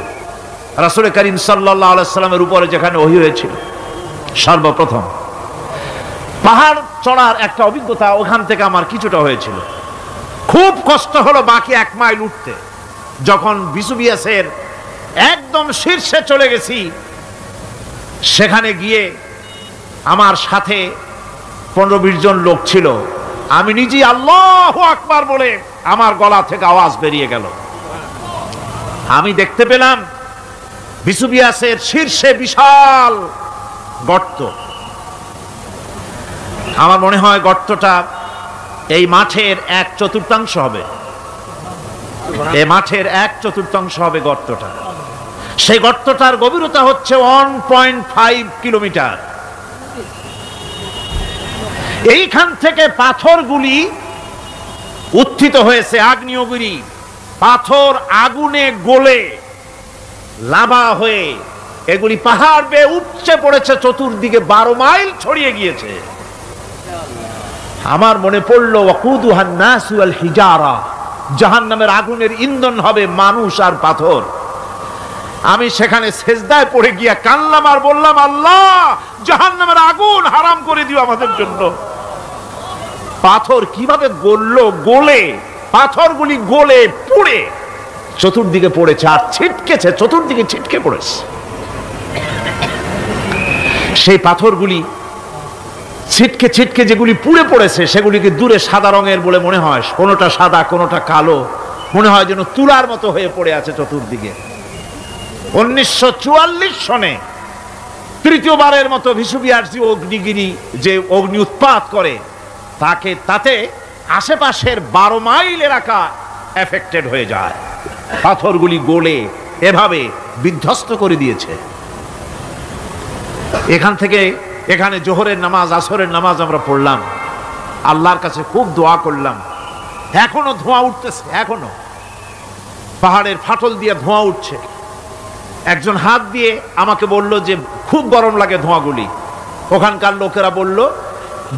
রাসূল করিম সাল্লাল্লাহু আলাইহি সাল্লামের উপরে যেখানে ওহী হয়েছিল সর্বপ্রথম। পাহাড় চড়ার একটা অভিজ্ঞতা ওখান থেকে আমার কিছুটা হয়েছিল। খুব কষ্ট হলো বাকি 1 মাইল উঠতে। যখন ভিসুভিয়াসের একদম শীর্ষে চলে গেছি, সেখানে গিয়ে আমার সাথে 15-20 জন লোক ছিল। আমি নিজেই আল্লাহু আকবার বলে আমার গলা থেকে আওয়াজ বেরিয়ে গেল। আমি দেখতে পেলাম ভিসুভিয়াসের শীর্ষে বিশাল গর্ত। আমার মনে হয় গর্তটা এই মাঠের 1/4 হবে। এই মাঠের 1/4 হবে গর্তটা। সেই গর্তটার গভীরতা হচ্ছে 1.5 কিলোমিটার। এইখান থেকে পাথরগুলি উত্থিত হয়েছে, আগ্নেয়গিরি পাথর আগুনে গলে লাভা হয়ে এগুলি পাহাড় বেয়ে উপচে পড়েছে, চতুর্দিকে 12 মাইল ছড়িয়ে গিয়েছে। আমার মনে পড়ল ওয়াকুদুহান নাস ওয়াল হিজারা, জাহান্নামের আগুনের ইন্ধন হবে মানুষ আর পাথর। আমি সেখানে সেজদায় পড়ে গিয়া কান্নাম আর বললাম, আল্লাহ জাহান্নামের আগুন হারাম করে দিও আমাদের জন্য। পাথর কিভাবে গললো, গলে পাথরগুলি গলে পুড়ে চতুর্দিকে পড়েছে আর ছিটকেছে, চতুর্দিকে ছিটকে পড়েছে। সেই পাথরগুলি ছিটকে ছিটকে যেগুলি পুড়ে পড়েছে সেগুলিকে দূরে সাদা রঙের বলে মনে হয়, কোনোটা সাদা কোনোটা কালো, মনে হয় যেন তুলার মতো হয়ে পড়ে আছে চতুর্দিকে। 1944 সনে তৃতীয়বারের মতো ভিসুভিয়াস যে অগ্নিগিরি যে অগ্নি উৎপাত করে তাতে আশেপাশের 12 মাইল এলাকা এফেক্টেড হয়ে যায়। পাথরগুলি গলে এভাবে বিধ্বস্ত করে দিয়েছে। এখান থেকে এখানে জোহরের নামাজ আসরের নামাজ আমরা পড়লাম, আল্লাহর কাছে খুব দোয়া করলাম। এখনো ধোঁয়া উঠতেছে, এখনো পাহাড়ের ফাটল দিয়ে ধোঁয়া উঠছে। একজন হাত দিয়ে আমাকে বলল যে খুব গরম লাগে ধোঁয়াগুলি। ওখানকার লোকেরা বলল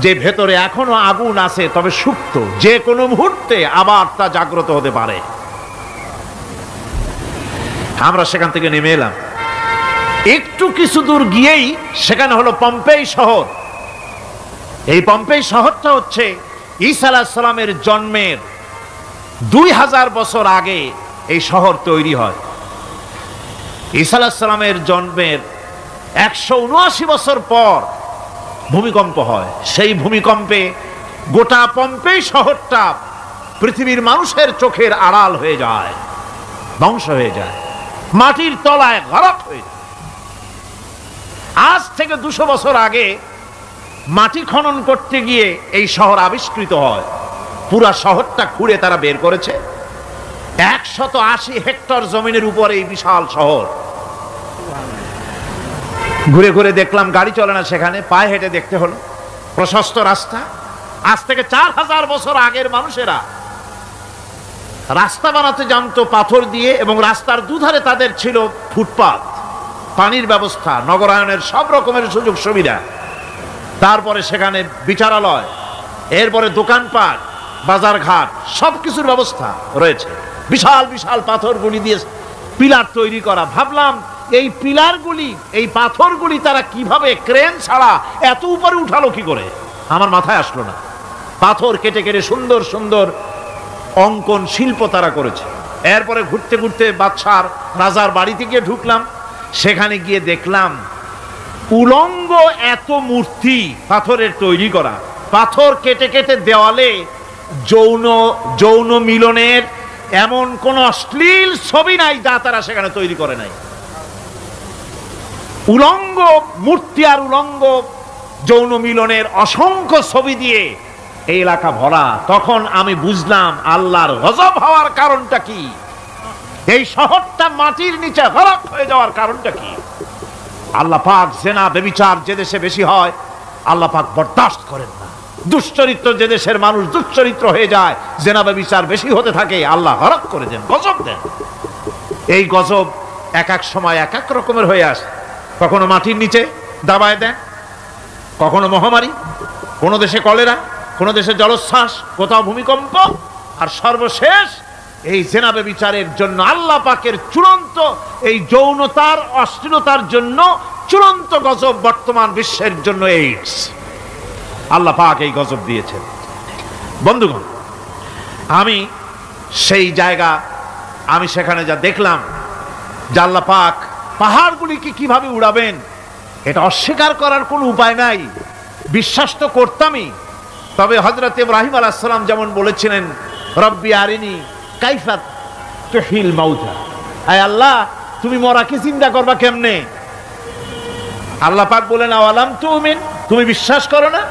যে ভেতরে এখনো আগুন আছে, তবে সুপ্ত, যে কোনো মুহূর্তে আবার তা জাগ্রত হতে পারে। আমরা সেখান থেকে নেমে এলাম। একটু কিছু দূর গিয়েই সেখানে হলো পম্পেই শহর। এই পম্পেই শহরটা হচ্ছে ঈসা আলাইহিস সালামের জন্মের 2000 বছর আগে এই শহর তৈরি হয়। ঈসা আলাইহিস সালামের জন্মের 179 বছর পর ভূমিকম্প হয়। সেই ভূমিকম্পে গোটা পম্পেই শহরটা পৃথিবীর মানুষের চোখের আড়াল হয়ে যায়, ধ্বংস হয়ে যায়, মাটির তলায় গরক হয়ে যায়। আজ থেকে 200 বছর আগে মাটি খনন করতে গিয়ে এই শহর আবিষ্কৃত হয়। পুরা শহরটা খুঁড়ে তারা বের করেছে। 180 হেক্টর জমিনের উপরে এই বিশাল শহর। ঘুরে ঘুরে দেখলাম, গাড়ি চলে না সেখানে, পায়ে হেঁটে দেখতে হলো। প্রশস্ত রাস্তা। আজ থেকে 4000 বছর আগের মানুষেরা রাস্তা বানাতে জানতো পাথর দিয়ে, এবং রাস্তার দুধারে তাদের ছিল ফুটপাত, পানির ব্যবস্থা, নগরায়নের সব রকমের সুযোগ সুবিধা। তারপরে সেখানে বিচারালয়, এরপরে দোকানপাট, বাজারঘাট, সবকিছুর ব্যবস্থা রয়েছে। বিশাল বিশাল পাথরগুলি দিয়ে পিলার তৈরি করা। ভাবলাম এই পিলারগুলি, এই পাথরগুলি তারা কিভাবে ক্রেন ছাড়া এত উপরে উঠালো কি করে, আমার মাথায় আসলো না। পাথর কেটে কেটে সুন্দর সুন্দর অঙ্কন শিল্প তারা করেছে। এরপরে ঘুরতে ঘুরতে বাদশার রাজার বাড়িতে গিয়ে ঢুকলাম। সেখানে গিয়ে দেখলাম উলঙ্গ এত মূর্তি পাথরের তৈরি করা। পাথর কেটে কেটে দেওয়ালে যৌন মিলনের এমন কোন অশ্লীল ছবি নাই যা তারা সেখানে তৈরি করে নাই। উলঙ্গ মূর্তি আর উলঙ্গ যৌন মিলনের অসংখ্য ছবি দিয়ে এই এলাকা ভরা। তখন আমি বুঝলাম আল্লাহর গজব হওয়ার কারণটা কি, এই শহরটা মাটির নিচে গরক হয়ে যাওয়ার কারণটা কি। আল্লাহ পাক জেনা ব্যভিচার যে দেশে বেশি হয় আল্লাহ পাক বরদাস্ত করেন না। দুশ্চরিত্র যে দেশের মানুষ দুশ্চরিত্র হয়ে যায়, জেনা ব্যভিচার বেশি হতে থাকে, আল্লাহ গরক করে দেন, গজব দেন। এই গজব এক এক সময় এক এক রকমের হয়ে আসে। কখনো মাটির নিচে দাবায় দেন, কখনো মহামারী, কোনো দেশে কলেরা, কোনো দেশে জলোচ্ছ্বাস, কোথাও ভূমিকম্প, আর সর্বশেষ এই জেনা ব্যভিচারের জন্য আল্লাহ পাকের চূড়ান্ত এই যৌনতার অশ্লীলতার জন্য চূড়ান্ত গজব বর্তমান বিশ্বের জন্য এইডস। আল্লাহ পাক এই গজব দিয়েছেন। বন্ধুগণ, আমি সেই জায়গা, আমি সেখানে যা দেখলাম যে আল্লাহ পাক পাহাড়গুলিকে কিভাবে উড়াবেন এটা অস্বীকার করার কোনো উপায় নাই। বিশ্বাস তো করতামই, তবে হযরত ইব্রাহিম আলাইহিস সালাম যেমন বলেছিলেন, রব্বি আরিনি কাইফা তুহিল মাউতা, আয় আল্লাহ তুমি মরাকে জিন্দা করবা কেমনে? আল্লাহ পাক বলেন, আওয়ালাম তুমিন, তুমি বিশ্বাস করো না?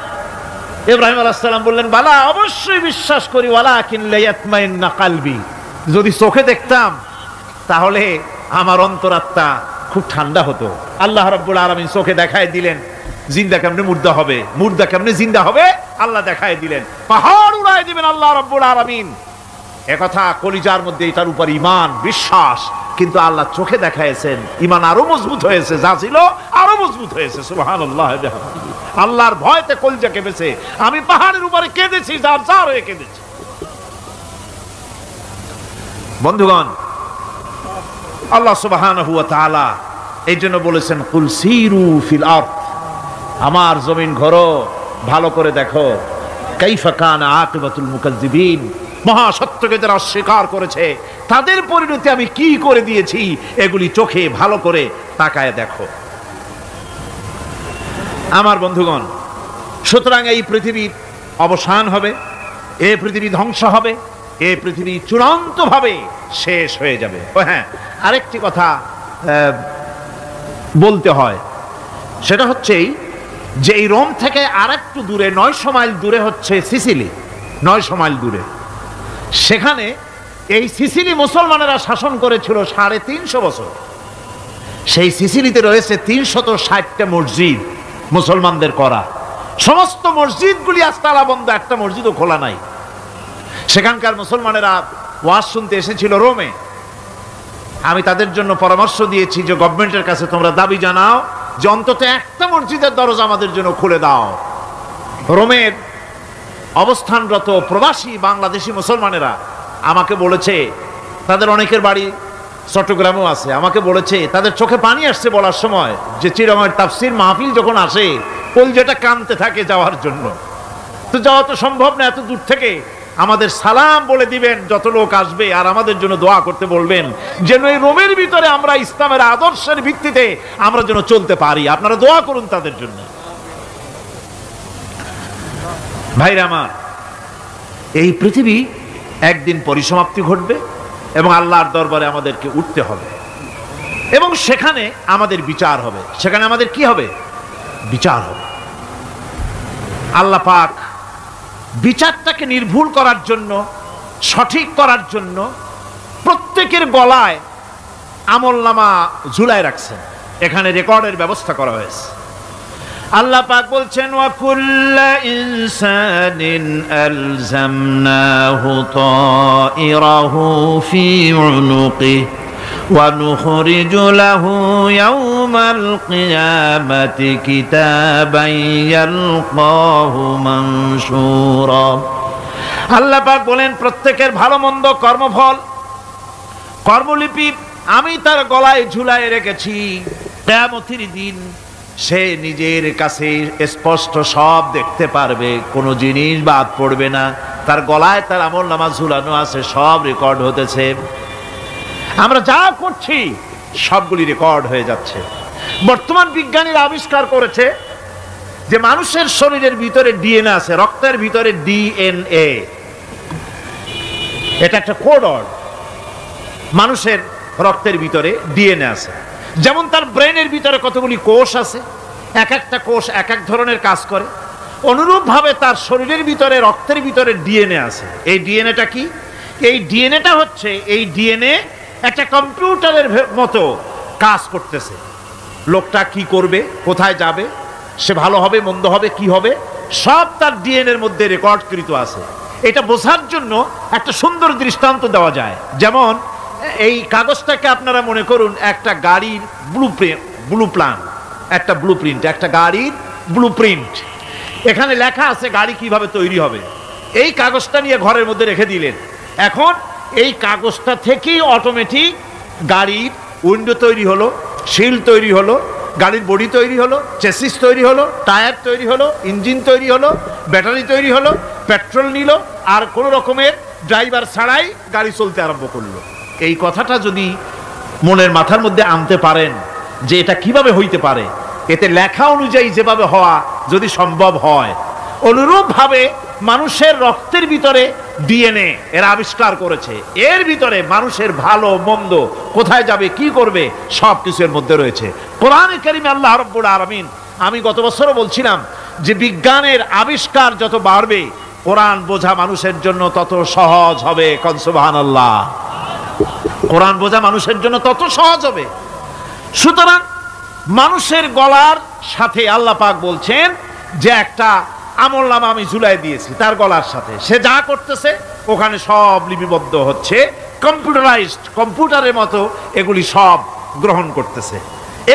ইব্রাহিম আলাইহিস সালাম বললেন, বালা, অবশ্যই বিশ্বাস করি, ওয়ালাকিন লিয়াতমাইন্না কলবি, যদি চোখে দেখতাম তাহলে আমার অন্তরাত্মা খুব ঠান্ডা হতো। আল্লাহ রাব্বুল আলামিন চোখে দেখায় দিলেন জিন্দা কেমনে মুর্দা হবে, মুর্দা কেমনে জিন্দা হবে, আল্লাহ দেখায় দিলেন। পাহাড় উড়ায় দিবেন আল্লাহ রাব্বুল আলামিন। একথা কলিজার মধ্যে এটার উপর ঈমান বিশ্বাস, কিন্তু আল্লাহ চোখে দেখাইছেন, ঈমান আরো মজবুত হয়েছে, যা ছিল আরো মজবুত হয়েছে। সুবহানাল্লাহ। আল্লাহর ভয়তে কলিজা কেঁপেছে। আমি পাহাড়ের উপরে কেঁদেছি, যার যার হয়ে কেঁদেছি। বন্ধুগণ, আল্লাহ সুবহানাহু ওয়া তাআলা এই জন্য বলেছেন, কুল সিরু ফিল আরদ, আমার জমিন ঘোরো, ভালো করে দেখো, কাইফা কানা আকিবাতুল মুকাজ্জিবিন, মহাসত্যকে যারা অস্বীকার করেছে তাদের পরিণতি আমি কি করে দিয়েছি, এগুলি চোখে ভালো করে তাকায় দেখো। আমার বন্ধুগণ, সুতরাং এই পৃথিবীর অবসান হবে, এই পৃথিবী ধ্বংস হবে, এই পৃথিবী চূড়ান্তভাবে শেষ হয়ে যাবে। ও হ্যাঁ, আরেকটি কথা বলতে হয়, সেটা হচ্ছেই যে এই রোম থেকে আরেকটু দূরে 900 মাইল দূরে হচ্ছে সিসিলি। 900 মাইল দূরে, সেখানে এই সিসিলি মুসলমানেরা শাসন করেছিল 350 বছর। সেই সিসিলিতে রয়েছে 360টা মসজিদ মুসলমানদের করা। সমস্ত মসজিদগুলি আজ তালা বন্ধ, একটা মসজিদও খোলা নাই। সেখানকার মুসলমানেরা ওয়াজ শুনতে এসেছিল রোমে। আমি তাদের জন্য পরামর্শ দিয়েছি যে গভর্নমেন্টের কাছে তোমরা দাবি জানাও যে অন্তত একটা মসজিদের দরজা আমাদের জন্য খুলে দাও। রোমের অবস্থানরত প্রবাসী বাংলাদেশি মুসলমানেরা আমাকে বলেছে, তাদের অনেকের বাড়ি চট্টগ্রামেও আছে, আমাকে বলেছে তাদের চোখে পানি আসছে বলার সময় যে চিরময়ের তাফসীর মাহফিল যখন আসে কলজেটা কাঁদতে থাকে যাওয়ার জন্য। তো যাওয়া তো সম্ভব না এত দূর থেকে, আমাদের সালাম বলে দিবেন যত লোক আসবে, আর আমাদের জন্য দোয়া করতে বলবেন যেন এই রোমের ভিতরে আমরা ইসলামের আদর্শের ভিত্তিতে আমরা যেন চলতে পারি। আপনারা দোয়া করুন তাদের জন্য। ভাইরা আমার, এই পৃথিবী একদিন পরিসমাপ্তি ঘটবে এবং আল্লাহর দরবারে আমাদেরকে উঠতে হবে এবং সেখানে আমাদের বিচার হবে। সেখানে আমাদের কি হবে? বিচার হবে। আল্লাহ পাক বিচারটাকে নির্ভুল করার জন্য, সঠিক করার জন্য প্রত্যেকের গলায় আমলনামা ঝুলায় রাখছেন। এখানে রেকর্ডের ব্যবস্থা করা হয়েছে। আল্লাহ পাক বলছেন, ওয়া কুল্লা ইনসানিন আলজামনাহু তাইরাহু ফি উনুকিহি ওয়া নুখরিজু লাহু ইয়াওমাল কিয়ামাতি কিতাবান ইয়ালকাহু মানশুরা। আল্লাহ পাক বলেন, প্রত্যেকের ভালো মন্দ কর্মফল, কর্মলিপি আমি তার গলায় ঝুলায় রেখেছি। কিয়ামতের দিন সে নিজের কাছে স্পষ্ট সব দেখতে পারবে, কোনো জিনিস বাদ পড়বে না। তার গলায় তার আমলনামা ঝুলানো আছে, সব রেকর্ড হতেছে। আমরা যা করছি সবগুলি রেকর্ড হয়ে যাচ্ছে। বর্তমান বিজ্ঞানীরা আবিষ্কার করেছে যে মানুষের শরীরের ভিতরে ডিএনএ আছে, রক্তের ভিতরে ডিএনএ, এটা একটা কোড। মানুষের রক্তের ভিতরে ডিএনএ আছে। যেমন তার ব্রেনের ভিতরে কতগুলি কোষ আছে, এক একটা কোষ এক এক ধরনের কাজ করে, অনুরূপভাবে তার শরীরের ভিতরে রক্তের ভিতরে ডিএনএ আছে। এই ডিএনএটা কি? এই ডিএনএটা হচ্ছে, এই ডিএনএ একটা কম্পিউটারের মতো কাজ করতেছে। লোকটা কি করবে, কোথায় যাবে, সে ভালো হবে মন্দ হবে কি হবে, সব তার ডিএনএর মধ্যে রেকর্ডকৃত আছে। এটা বোঝার জন্য একটা সুন্দর দৃষ্টান্ত দেওয়া যায়। যেমন এই কাগজটাকে আপনারা মনে করুন একটা গাড়ির একটা গাড়ির ব্লুপ্রিন্ট। এখানে লেখা আছে গাড়ি কিভাবে তৈরি হবে। এই কাগজটা নিয়ে ঘরের মধ্যে রেখে দিলেন। এখন এই কাগজটা থেকেই অটোমেটিক গাড়ির উইন্ডো তৈরি হলো, শিল তৈরি হলো, গাড়ির বডি তৈরি হলো, চেসিস তৈরি হলো, টায়ার তৈরি হলো, ইঞ্জিন তৈরি হলো, ব্যাটারি তৈরি হলো, পেট্রোল নিল, আর কোনো রকমের ড্রাইভার ছাড়াই গাড়ি চলতে আরম্ভ করলো। এই কথাটা যদি মনের মাথার মধ্যে আনতে পারেন যে এটা কিভাবে হইতে পারে, এতে লেখা অনুযায়ী যেভাবে হওয়া যদি সম্ভব হয়, অনুরূপভাবে মানুষের রক্তের ভিতরে ডিএনএ এরা আবিষ্কার করেছে। এর ভিতরে মানুষের ভালো মন্দ, কোথায় যাবে কি করবে, সব কিছু এর মধ্যে রয়েছে। কোরআনে কারিমে আল্লাহ রাব্বুল আলামিন, আমি গত বছরও বলছিলাম যে বিজ্ঞানের আবিষ্কার যত বাড়বে কোরআন বোঝা মানুষের জন্য তত সহজ হবে। কোন সুবহানাল্লাহ। কোরআন বোঝা মানুষের জন্য তত সহজ হবে। সুতরাং মানুষের গলার সাথে আল্লাহ পাক বলছেন যে একটা আমলনামা আমি ঝুলাই দিয়েছি তার গলার সাথে, সে যা করতেছে ওখানে সব লিপিবদ্ধ হচ্ছে, কম্পিউটারাইজড, কম্পিউটারের মতো এগুলি সব গ্রহণ করতেছে।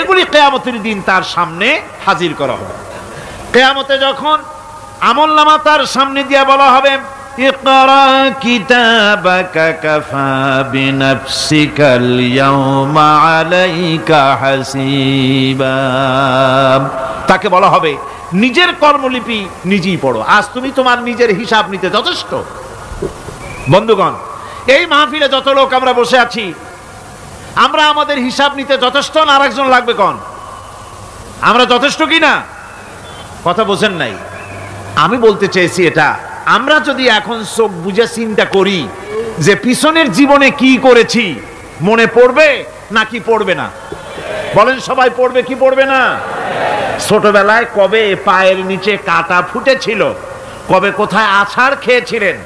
এগুলি কিয়ামতের দিন তার সামনে হাজির করা হবে। কিয়ামতে যখন আমলনামা তার সামনে দিয়ে বলা হবে, ইকরা কিতাবাকা কাফা বিনাফসিকাল ইয়াওমা আলাইকা হাসিবা, তাকে বলা হবে নিজের কর্মলিপি নিজেই পড়ো, আজ তুমি তোমার নিজের হিসাব নিতে যথেষ্ট। বন্ধুগণ, এই মাহফিলে যত লোক আমরা বসে আছি, আমরা আমাদের হিসাব নিতে যথেষ্ট না আরেকজন লাগবে? কোন আমরা যথেষ্ট কি না? কথা বোঝেন নাই। আমি বলতে চেয়েছি এটা আমরা যদি এখন চোখ বুঝে চিন্তা করি যে পিছনের জীবনে কি করেছি, মনে পড়বে নাকি পড়বে না? বলেন সবাই, পড়বে কি পড়বে না? ছোটবেলায় কবে পায়ের নিচে কাটা ফুটেছিল, কবে কোথায় আছাড় খেয়েছিলেন,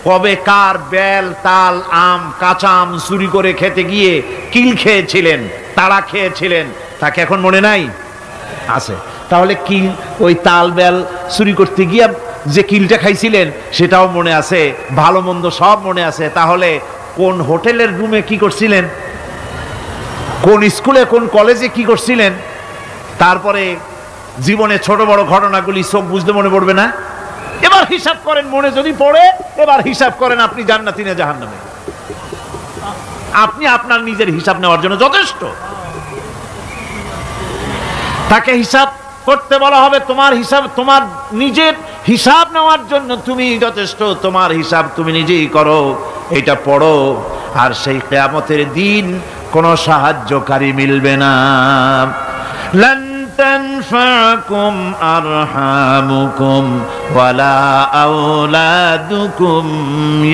কবে কার বেল তাল আম কাঁচা আম চুরি করে খেতে গিয়ে কিল খেয়েছিলেন, তাড়া খেয়েছিলেন, তাকে এখন মনে নাই? আছে। তাহলে কিল, ওই তাল বেল চুরি করতে গিয়ে যে কিলটা খাইছিলেন সেটাও মনে আছে, ভালো মন্দ সব মনে আছে। তাহলে কোন হোটেলের রুমে কি করছিলেন, কোন স্কুলে কোন কলেজে কি করছিলেন, তারপরে জীবনে ছোট বড় ঘটনাগুলি চোখ বুঝতে মনে পড়বে না? এবার হিসাব করেন, মনে যদি পড়ে এবার হিসাব করেন আপনি জান্নাতি না জাহান্নামে। আপনি আপনার নিজের হিসাব নেওয়ার জন্য যথেষ্ট। তাকে হিসাব করতে বলা হবে, তোমার হিসাব, তোমার নিজের হিসাব নেওয়ার জন্য তুমি যথেষ্ট, তোমার হিসাব তুমি নিজেই করো, এটা পড়ো। আর সেই কিয়ামতের দিন কোনো সাহায্যকারী মিলবে না। লান তানফাকুম আরহামুকুম ওয়ালা আওলাদুকুম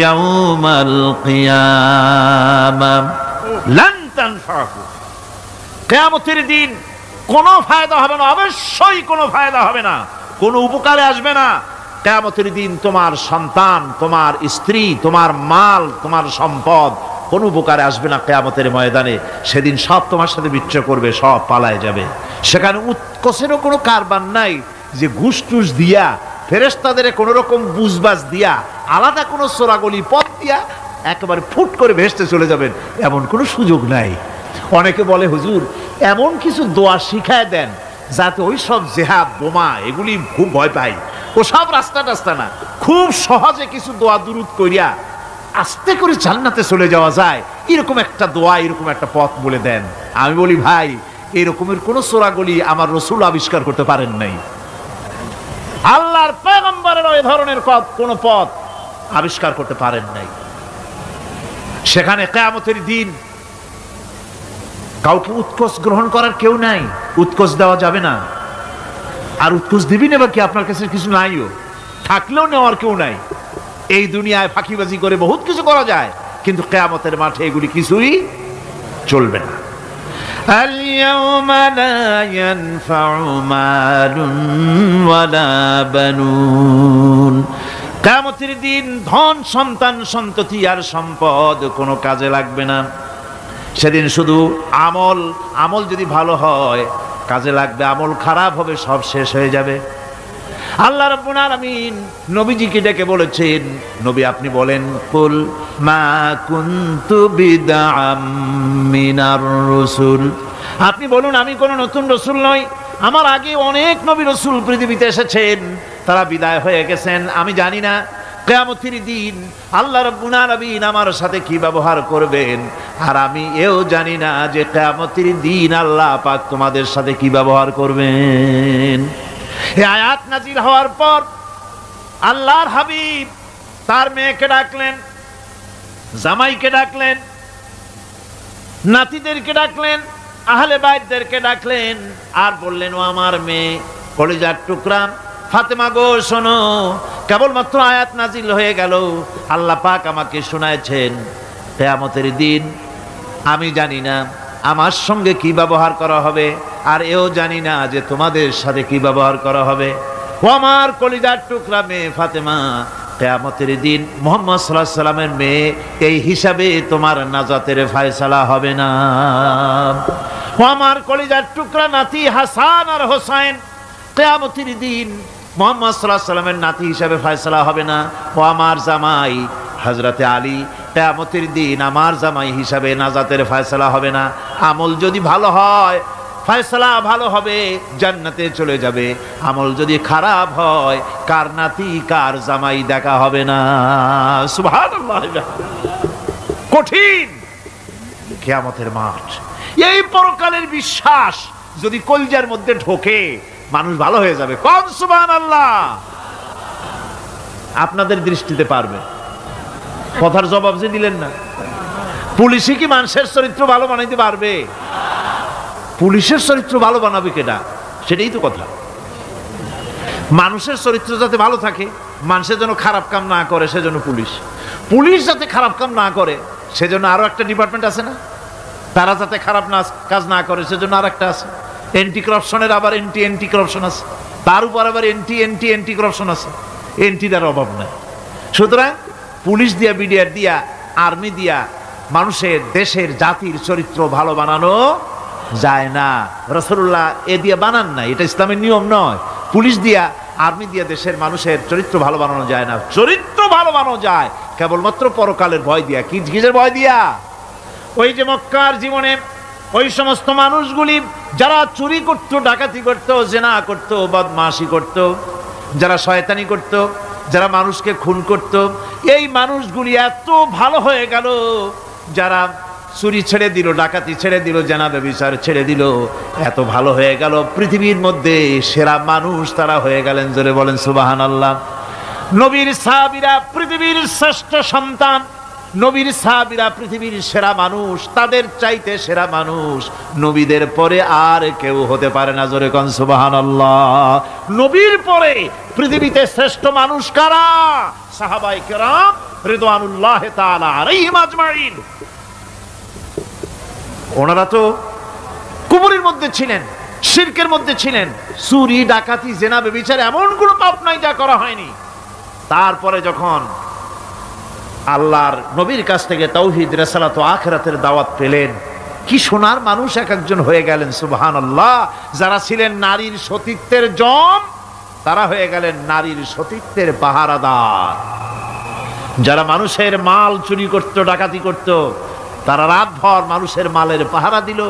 ইয়াউমাল কিয়ামাহ। লান তানফাকুম, কিয়ামতের দিন কোনো ফায়দা হবে না, অবশ্যই কোনো ফায়দা হবে না, কোনো উপকারে আসবে না। কিয়ামতের দিন তোমার সন্তান, তোমার স্ত্রী, তোমার মাল, তোমার সম্পদ কোনো উপকারে আসবে না কিয়ামতের ময়দানে। সেদিন সব তোমার সাথে বিচ্ছেদ করবে, সব পালায় যাবে। সেখানে উৎকোষেরও কোনো কারবার নাই যে ঘুষ টুস দিয়া, ফেরেশতাদের কোনো রকম বুঝবাজ দিয়া, আলাদা কোনো চোরাগলি পথ দিয়া একেবারে ফুট করে ভেসতে চলে যাবেন, এমন কোনো সুযোগ নাই। অনেকে বলে হুজুর এমন কিছু দোয়া শিখায় দেন যাতে ওই সব জেহাদ বোমা এগুলি খুব ভয় পাই, ও সব রাস্তা টাস্তা না, খুব সহজে কিছু দোয়া দুরুদ করিয়া আস্তে করে জান্নাতে চলে যাওয়া যায়, এরকম একটা দোয়া, এরকম একটা পথ বলে দেন। আমি বলি ভাই, এরকমের কোন চোরাগলি আমার রাসূল আবিষ্কার করতে পারেন নাই, আল্লাহর পয়গম্বরের ওই ধরনের কোন পথ আবিষ্কার করতে পারেন নাই। সেখানে কিয়ামতের দিন কাউকে উৎকোষ গ্রহণ করার কেউ নাই, উৎকোষ দেওয়া যাবে না। আর উৎকোষ দিবি নেবা কি, আপনার কাছে কিছু নাইও, থাকলেও নেওয়ার কেউ নাই। এই দুনিয়ায় ফাঁকিবাজি করে বহুত কিছু করা যায়, কিন্তু কিয়ামতের মাঠে এগুলি কিছুই চলবে না। আল-ইয়াওমা লা ইয়ানফাউ মালুন ওয়ালা বানুন, কিয়ামতের দিন ধন সন্তান সন্ততি আর সম্পদ কোনো কাজে লাগবে না। সেদিন শুধু আমল যদি ভালো হয় কাজে লাগবে, আমল খারাপ হবে সব শেষ হয়ে যাবে। আল্লাহ রাব্বুল আলামিন নবীজিকে ডেকে বলেছেন, নবী আপনি বলেন, কুল মা কুনতু বিদআম মিনার রাসূল, আপনি বলুন আমি কোন নতুন রাসূল নই, আমার আগে অনেক নবী রাসূল পৃথিবীতে এসেছেন, তারা বিদায় হয়ে গেছেন। আমি জানি না কিয়ামতের দিন আল্লাহ রাব্বুল আলামিন আমার সাথে কি ব্যবহার করবেন, আর আমি এও জানি না যে কিয়ামতের দিন আল্লাহ পাক তোমাদের সাথে কি ব্যবহার করবেন। এই আয়াত নাজিল হওয়ার পর আল্লাহর হাবিব তার মেয়েকে ডাকলেন, জামাইকে ডাকলেন, নাতিদেরকে ডাকলেন, আহলে বাইতদেরকে ডাকলেন, আর বললেন, ও আমার মেয়ে কলিজার টুকরা ফাতেমা গো শোনো, কেবলমাত্র আয়াত নাজিল হয়ে গেল, আল্লাহ পাক আমাকে শোনায়ছেন কিয়ামতের দিন আমি জানি না আমার সঙ্গে কি ব্যবহার করা হবে, আর এও জানি না যে তোমাদের সাথে কি ব্যবহার করা হবে। ও আমার কলিজার টুকরা মেয়ে ফাতেমা, কিয়ামতের দিন মুহাম্মদ সাল্লাল্লাহু আলাইহি সাল্লামের মেয়ে, এই হিসাবে তোমার নাজাতের ফয়সালা হবে না। ও আমার কলিজার টুকরা নাতি হাসান আর হোসেন, কিয়ামতের দিন মুহাম্মদ সাল্লাল্লাহু আলাইহি সাল্লামের নাতি হিসাবে ফয়সালা হবে না। ও আমার জামাই হযরতে আলী, কিয়ামতের দিন আমার জামাই হিসাবে নাজাতের ফয়সালা হবে না। আমল যদি ভালো হয় ফয়সালা ভালো হবে, জান্নাতে চলে যাবে। আমল যদি খারাপ হয় কার নাতি কার জামাই দেখা হবে না। সুবহানাল্লাহ, কঠিন কিয়ামতের মাঠ। এই পরকালের বিশ্বাস যদি কলজার মধ্যে ঢোকে মানুষ ভালো হয়ে যাবে। কোন সুবহানাল্লাহ। আপনাদের দৃষ্টিতে পারবে, কথার জবাব যে দিলেন না। পুলিশে কি মানুষের চরিত্র ভালো বানাইতে পারবে? পুলিশের চরিত্র ভালো বানাবে কেডা? সেটাই তো কথা। মানুষের চরিত্র যাতে ভালো থাকে মানুষের জন্য খারাপ কাম না করে সেজন্য পুলিশ, পুলিশ যাতে খারাপ কাম না করে সেজন্য আরো একটা ডিপার্টমেন্ট আছে না, তারা যাতে খারাপ কাজ না করে সেজন্য আর একটা আছে। এন্টি করাপশনের আবার এন্টি করাপশন আছে, তার উপর আবার এন্টি করাপশন আছে, এন্টিটার অভাব নাই। সুতরাং পুলিশ দিয়া, বিডিআর দিয়া, আর্মি দিয়া মানুষের, দেশের, জাতির চরিত্র ভালো বানানো যায় না। রাসূলুল্লাহ এ দিয়ে বানান না, এটা ইসলামের নিয়ম নয়। পুলিশ দিয়া, আর্মি দিয়া দেশের মানুষের চরিত্র ভালো বানানো যায় না। চরিত্র ভালো বানানো যায় কেবলমাত্র পরকালের ভয় দিয়া। কি কিসের ভয় দিয়া? ওই যে মক্কার জীবনে ওই সমস্ত মানুষগুলি যারা চুরি করত, ডাকাতি করত, জেনা করত, বদমাশি করত, যারা শয়তানি করত, যারা মানুষকে খুন করত, এই মানুষগুলি এত ভালো হয়ে গেল, যারা চুরি ছেড়ে দিল, ডাকাতি ছেড়ে দিল, জেনা ব্যভিচার ছেড়ে দিল, এত ভালো হয়ে গেল, পৃথিবীর মধ্যে সেরা মানুষ তারা হয়ে গেলেন। জোরে বলেন সুবহানাল্লাহ। নবীর সাহাবীরা পৃথিবীর শ্রেষ্ঠ সন্তান, নবীর সাহাবীরা পৃথিবীর সেরা মানুষ, তাদের চাইতে সেরা মানুষ নবীদের পরে আর কেউ হতে পারে না। জোরে কোন সুবহানাল্লাহ। নবীর পরে পৃথিবীতে শ্রেষ্ঠ মানুষ কারা? সাহাবায়ে কেরাম রিদওয়ানুল্লাহি তাআলা আলাইহিম আজমাইন। ওনারা তো কুফরের মধ্যে ছিলেন, শিরকের মধ্যে ছিলেন, চুরি, ডাকাতি, জেনা, ব্যভিচার এমন কোনো পাপ নাই যা করা হয়নি। তারপরে যখন আল্লাহর নবীর কাছ থেকে তাওহীদ, রিসালাত ও আখিরাতের দাওয়াত পেলেন, কি সোনার মানুষ এক একজন হয়ে গেলেন। সুবহানাল্লাহ। যারা ছিলেন নারীর সতীত্বের জম, তারা হয়ে গেলেন নারীর সতীত্বের পাহারাদার। যারা মানুষের মাল চুরি করত, ডাকাতি করত, তারা রাতভর মানুষের মালের পাহারা দিল,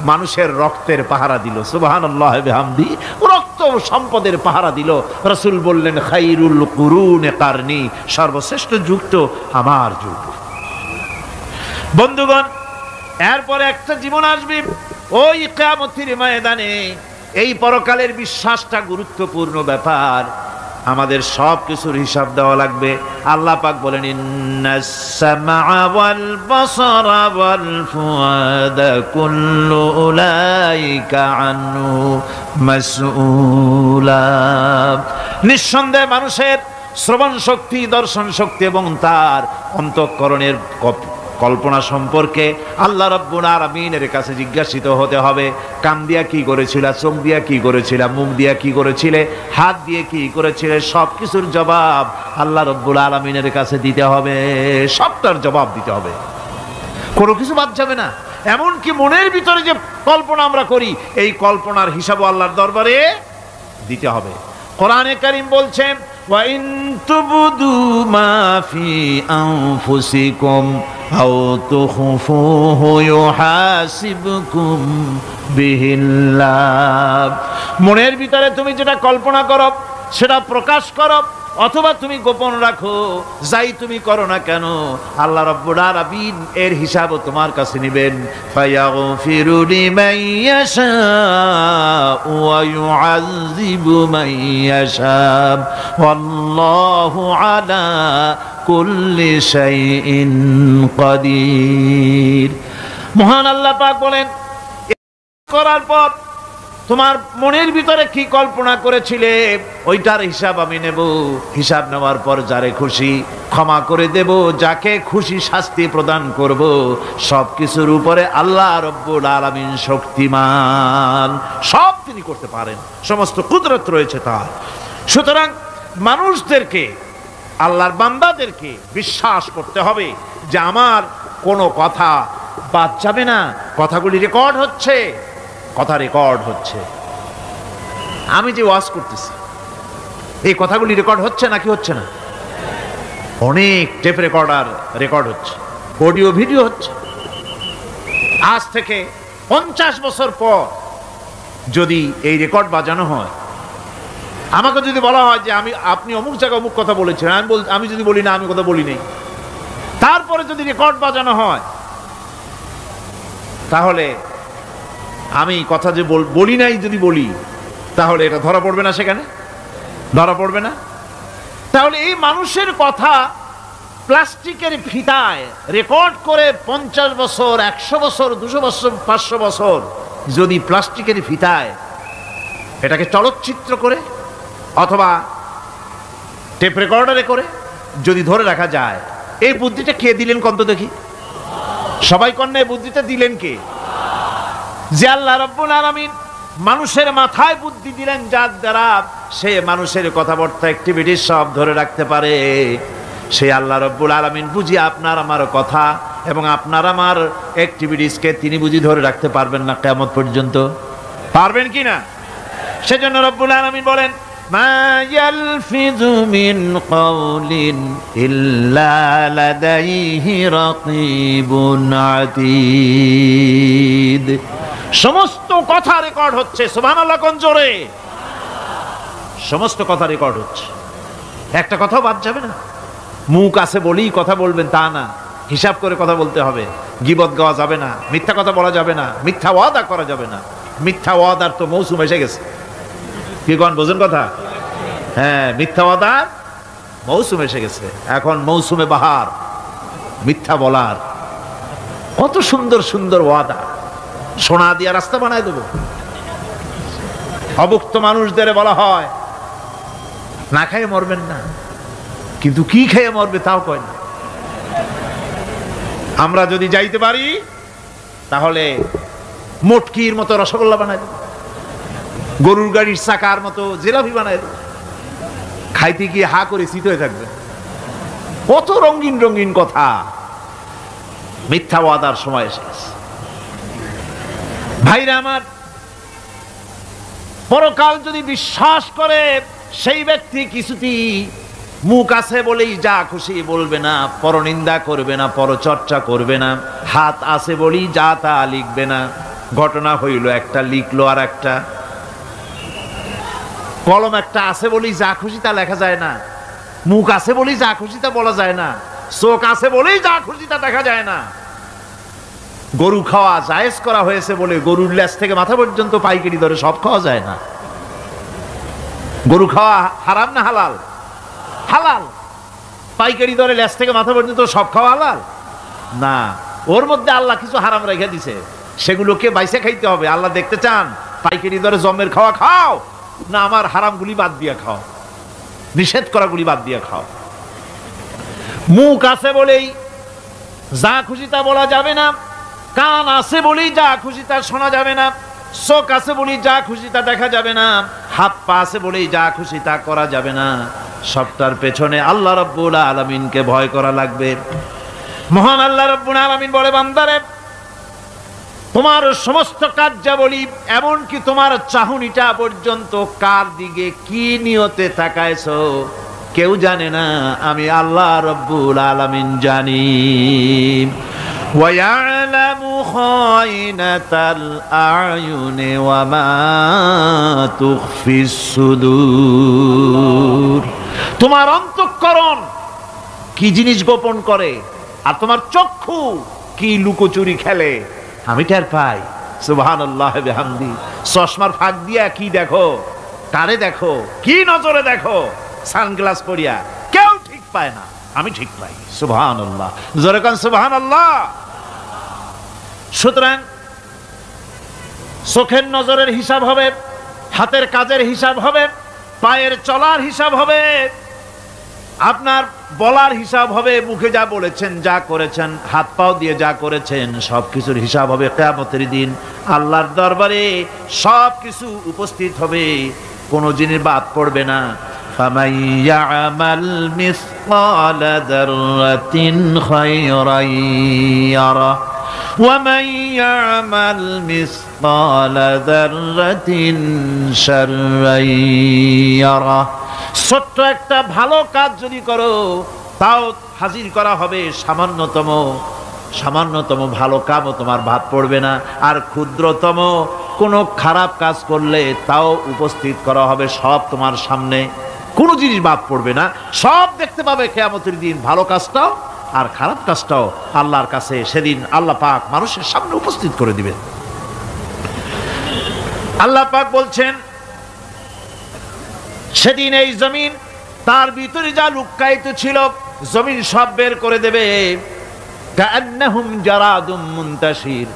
মানুষের রক্তের পাহারা দিল। সুবহানাল্লাহ বিহামদি। রক্ত সম্পদের পাহারা দিল। রাসূল বললেন, খাইরুল কুরুনে কারনি, সর্বশ্রেষ্ঠ যুগ তো আমার যুগ। বন্ধুগণ, এরপরে একটা জীবন আসবে ওই কিয়ামতের ময়দানে। এই পরকালের বিশ্বাসটা গুরুত্বপূর্ণ ব্যাপার, আমাদের সব কিছুর হিসাব দেওয়া লাগবে। আল্লাহ পাক বলেন, ইন্নাস সামআ ওয়াল বাসারা ওয়াল ফুআদা কুল্লু উলাইকা আনহু মাসউলা। নিঃসন্দেহে মানুষের শ্রবণ শক্তি, দর্শন শক্তি এবং তার অন্তঃকরণের কল্পনা সম্পর্কে আল্লাহ রাব্বুল আলামিনের কাছে জিজ্ঞাসিত হতে হবে। কান দিয়া কি করেছিলা, চোখ দিয়া কি করেছিলা, মুখ দিয়া কি করেছিলে, হাত দিয়ে কি করেছিলে, সব কিছুর জবাব আল্লাহ রাব্বুল আলামিনের কাছে দিতে হবে। সবটার জবাব দিতে হবে, কোনো কিছু বাদ যাবে না। এমনকি মনের ভিতরে যে কল্পনা আমরা করি, এই কল্পনার হিসাবও আল্লাহর দরবারে দিতে হবে। কোরআনে কারীম বলছেন, ওয়া ইন তুবদু মা ফি আনফুসিকুম আও তুখফুহু ইউহাসিবকুম বিহিল্লাহ। মনের ভিতরে তুমি যেটা কল্পনা করো সেটা প্রকাশ করো, অথবা তুমি গোপন রাখো, যাই তুমি করো না কেন, আল্লাহ রাব্বুল আলামিন এর হিসাবও তোমার কাছে নেবেন। ফায়াগফিরু লিমান ইয়াশা ওয়া ইউআযযিবু মান ইয়াশা ওয়াল্লাহু আলা কুল্লি শাইইন কাদির। মহান আল্লাহ পাক বলেন, করার পর তোমার মনের ভিতরে কি কল্পনা করেছিলে ওইটার হিসাব আমি নেব। হিসাব নেওয়ার পর যারে খুশি ক্ষমা করে দেব, যাকে খুশি শাস্তি প্রদান করব। সব কিছুর উপরে আল্লাহ রব্বুল আলামিন শক্তিমান, সব তিনি করতে পারেন, সমস্ত কুদরত রয়েছে তার। সুতরাং মানুষদেরকে, আল্লাহর বান্দাদেরকে বিশ্বাস করতে হবে যে আমার কোনো কথা বাদ যাবে না। কথাগুলি রেকর্ড হচ্ছে, কথা রেকর্ড হচ্ছে। আমি যে ওয়াজ করতেছি এই কথাগুলি রেকর্ড হচ্ছে নাকি হচ্ছে না? অনেক টেপ রেকর্ডার রেকর্ড হচ্ছে, অডিও ভিডিও হচ্ছে। আজ থেকে 50 বছর পর যদি এই রেকর্ড বাজানো হয়, আমাকে যদি বলা হয় যে আপনি অমুক জায়গায় অমুক কথা বলেছেন, আমি যদি বলি না আমি কথা বলি নাই, তারপরে যদি রেকর্ড বাজানো হয়, তাহলে আমি কথা যে বলি নাই যদি বলি, তাহলে এটা ধরা পড়বে না? সেখানে ধরা পড়বে না? তাহলে এই মানুষের কথা প্লাস্টিকের ফিতায় রেকর্ড করে 50 বছর, 100 বছর, 200 বছর, 500 বছর যদি প্লাস্টিকের ফিতায় এটাকে চলচ্চিত্র করে অথবা টেপ রেকর্ডারে করে যদি ধরে রাখা যায়। এই বুদ্ধিটা কে দিলেন কন্ত দেখি? সবাই কন্যা এই বুদ্ধিটা দিলেন কে? যে আল্লাহ রাব্বুল আলামিন মানুষের মাথায় বুদ্ধি দিলেন, যার দ্বারা সে মানুষের কথাবার্তা অ্যাক্টিভিটি সব ধরে রাখতে পারে। সেই আল্লাহ রাব্বুল আলামিন বুঝি আপনার আমার কথা এবং আপনার আমার অ্যাক্টিভিটিসকে তিনি বুঝি ধরে রাখতে পারবেন না কিয়ামত পর্যন্ত? পারবেন কি না? সেজন্য রব্বুল আলামিন বলেন, মা ইয়ালফিযু মিন কাওলিন ইল্লা লাদাইহি রাকীবুন আতীদ। সমস্ত কথা রেকর্ড হচ্ছে। সুবহানাল্লাহ কোন জোরে! সমস্ত কথা রেকর্ড হচ্ছে, একটা কথাও বাদ যাবে না। মুখ আছে বলেই কথা বলবেন তা না, হিসাব করে কথা বলতে হবে। গীবত গাওয়া যাবে না, মিথ্যা কথা বলা যাবে না, মিথ্যা ওয়াদা করা যাবে না। মিথ্যা ওয়াদার তো মৌসুম এসে গেছে। কি কোন বোঝেন কথা? হ্যাঁ, মিথ্যা ওয়াদার মৌসুম এসে গেছে। এখন মৌসুমে বাহার, মিথ্যা বলার। কত সুন্দর সুন্দর ওয়াদা, সোনা দিয়া রাস্তা বানায় দেবো। অভুক্ত মানুষদের বলা হয় না খেয়ে মরবেন না, কিন্তু কি খেয়ে মরবে তাও কয় না। আমরা যদি যাইতে পারি তাহলে মটকির মতো রসগোল্লা বানায় দেব, গরুর গাড়ির চাকার মতো জিলাপি বানায় দেব। খাইতে গিয়ে হা করে চিত হয়ে থাকবে। কত রঙিন রঙিন কথা। মিথ্যা ওয়াদার সময় এসে গেছে। ভাইরা আমার, পরকাল যদি বিশ্বাস করে সেই ব্যক্তি কিছুতেই মুখ আছে বলেই যা খুশি বলবে না, পরনিন্দা করবে না, পরচর্চা করবে না, হাত আছে বলেই যা তা লিখবে না। ঘটনা হইল একটা, লিখলো আর একটা। কলম একটা আছে বলেই যা খুশি তা লেখা যায় না, মুখ আছে বলেই যা খুশি তা বলা যায় না, চোখ আছে বলেই যা খুশি তা দেখা যায় না। গরু খাওয়া জায়েজ করা হয়েছে বলে গরুর লেজ থেকে মাথা পর্যন্ত পাইকারি দরে সব খাওয়া যায় না। গরু খাওয়া হারাম না হালাল? হালাল। পাইকারি দরে লেজ থেকে মাথা পর্যন্ত সব খাওয়া হালাল না। ওর মধ্যে আল্লাহ কিছু হারাম রেখে দিছে, সেগুলোকে বাইসে খাইতে হবে। আল্লাহ দেখতে চান পাইকারি দরে জমের খাওয়া খাও না আমার হারামগুলি বাদ দিয়ে খাও, নিষেধ করাগুলি বাদ দিয়ে খাও। মুখ আছে বলেই যা খুশি তা বলা যাবে না, কান আছে বলেই যা খুশি তা শোনা যাবে না, চোখ আছে বলেই যা খুশি তা দেখা যাবে না, হাত পা আছে বলেই যা খুশি তা করা যাবে না। সবটার পেছনে আল্লাহ রাব্বুল আলামিনকে ভয় করা লাগবে। মহান আল্লাহ রাব্বুল আলামিন বলে, বান্দারে তোমার সমস্ত কার্যাবলী এমনকি তোমার চাহনিটা পর্যন্ত কার দিকে কি নিয়তে তাকায়ছো কেউ জানে না, আমি আল্লাহ রাব্বুল আলামিন জানি। وَيَعْلَمُ خَائِنَةَ الْأَعْيُنِ وَمَا تُخْفِي الصُّدُورُ। তোমার অন্তঃকরণ কি জিনিস গোপন করে আর তোমার চক্ষু কি লুকোচুরি খেলে আমি টের পাই। সুবহানাল্লাহ বিহামদি। চশমার ফাঁক দিয়া কি দেখো, কারে দেখো, কি নজরে দেখো, সানগ্লাস পরিয়া কেউ ঠিক পায় না, আমি ঠিক পাই। সুবহানাল্লাহ, জোরে কান সুবহানাল্লাহ। সুতরাং চোখের নজরের হিসাব হবে, হাতের কাজের হিসাব হবে, পায়ের চলার হিসাব হবে, আপনার বলার হিসাব হবে, মুখে যা বলেছেন, যা করেছেন, হাত পাও দিয়ে যা করেছেন সবকিছুর হিসাব হবে কিয়ামতের দিন। আল্লাহর দরবারে সবকিছু উপস্থিত হবে, কোনো জিনিস বাদ পড়বে না। فَمَن يَعْمَلْ مِثْقَالَ ذَرَّةٍ خَيْرًا يَرَهُ وَمَن يَعْمَلْ مِثْقَالَ ذَرَّةٍ شَرًّا يَرَهُ। ছোট্ট একটা ভালো কাজ যদি করো তাও হাজির করা হবে সামান্যতম ভালো কাজও তোমার বাদ পড়বে না। আর ক্ষুদ্রতম কোনো খারাপ কাজ করলে তাও উপস্থিত করা হবে, সব তোমার সামনে, কোনো জিনিস বাদ পড়বে না, সব দেখতে পাবে কিয়ামতের দিন। ভালো কাজটাও আর খারাপ কাজটাও আল্লাহর কাছে সেদিন আল্লাহ পাক মানুষের সামনে উপস্থিত করে দিবেন। আল্লাহ পাক বলছেন, সেদিন এই জমিন তার ভিতরে যা লুক্কায়িত ছিল জমিন সব বের করে দেবে। কাআন্নাহুম জারাদুম মুনতাশির।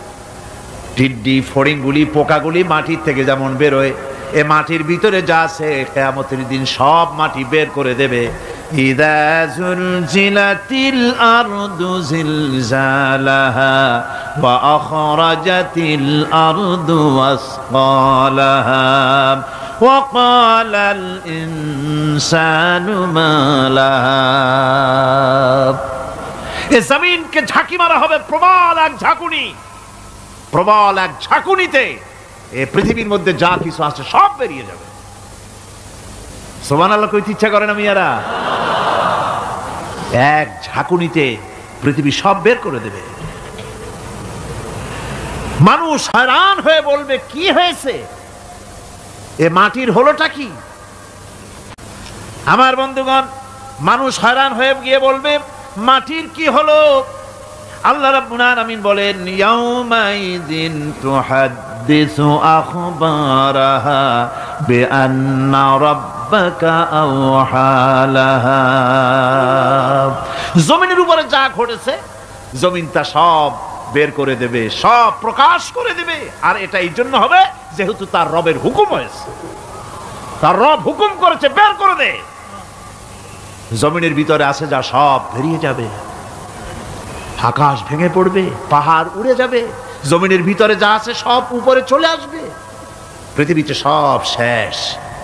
টিড্ডি, ফড়িংগুলি, পোকাগুলি মাটির থেকে যেমন বেরোয় এ মাটির ভিতরে যা আছে কিয়ামতের দিন সব মাটি বের করে দেবে। ইযা যুলজিলাতিল আরদু জিলজালাহা ওয়া আখরাজাতিল আরদু আসকালাহা ওয়া ক্বালাল ইনসানু মা লাহা। এ জমিনকে ঝাঁকি মারা হবে প্রবল এক ঝাঁকুনি, প্রবল এক ঝাঁকুনিতে এ পৃথিবীর মধ্যে যা কিছু আছে সব বেরিয়ে যাবে। সুবহানাল্লাহ কইতে ইচ্ছা করে না মিয়ারা? এক ঝাঁকুনিতে পৃথিবী সব বের করে দেবে। মানুষ হয়রান হয়ে বলবে কি হয়েছে, এ মাটির হলোটা কি? আমার বন্ধুগণ, মানুষ হয়রান হয়ে গিয়ে বলবে মাটির কি হলো? আল্লাহ রাব্বুল আলামিন বলেন ইয়াউমাইযিন তুহাদ্দিসু আখবারাহা বিআন্না রাব্বাকা আওহালাহা। জমিনের উপরে যা ঘটেছে জমিন তা সব বের করে দেবে, সব প্রকাশ করে দেবে। আর এটা এই জন্য হবে যেহেতু তার রবের হুকুম হয়েছে, তার রব হুকুম করেছে বের করে দে। জমিনের ভিতরে আছে যা সব বেরিয়ে যাবে, আকাশ ভেঙে পড়বে, পাহাড় উড়ে যাবে, জমিনের ভিতরে যা আছে সব উপরে চলে আসবে। পৃথিবীতে সব শেষ,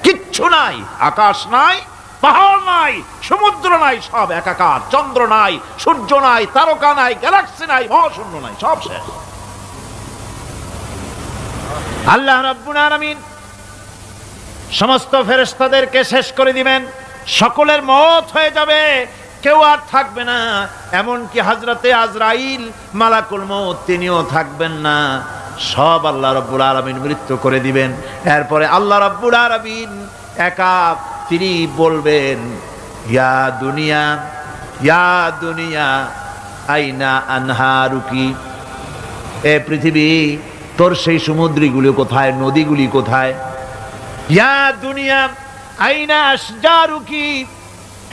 কিচ্ছু নাই, আকাশ নাই, পাহাড় নাই, সমুদ্র নাই, সব একাকার। চন্দ্র নাই, সূর্য নাই, তারকা নাই, গ্যালাক্সি নাই, মহাশূন্য নাই, সব শেষ। আল্লাহ রাব্বুল আলামিন সমস্ত ফেরেশতাদেরকে শেষ করে দিবেন, সকলের মওত হয়ে যাবে, কেউ আর থাকবে না। এমনকি হযরতে আজরাইল মালাকুল মউত তিনিও থাকবেন না। সব আল্লাহ রাব্বুল আলামিন মৃত্যু করে দিবেন। এরপরে আল্লাহ রাব্বুল আলামিন একা তিনি বলবেন ইয়া দুনিয়া, ইয়া দুনিয়া আইনা আনহারুকি, এ পৃথিবী তোর সেই সমুদ্রগুলি কোথায়, নদীগুলি কোথায়? ইয়া দুনিয়া আইনা আশজারুকি,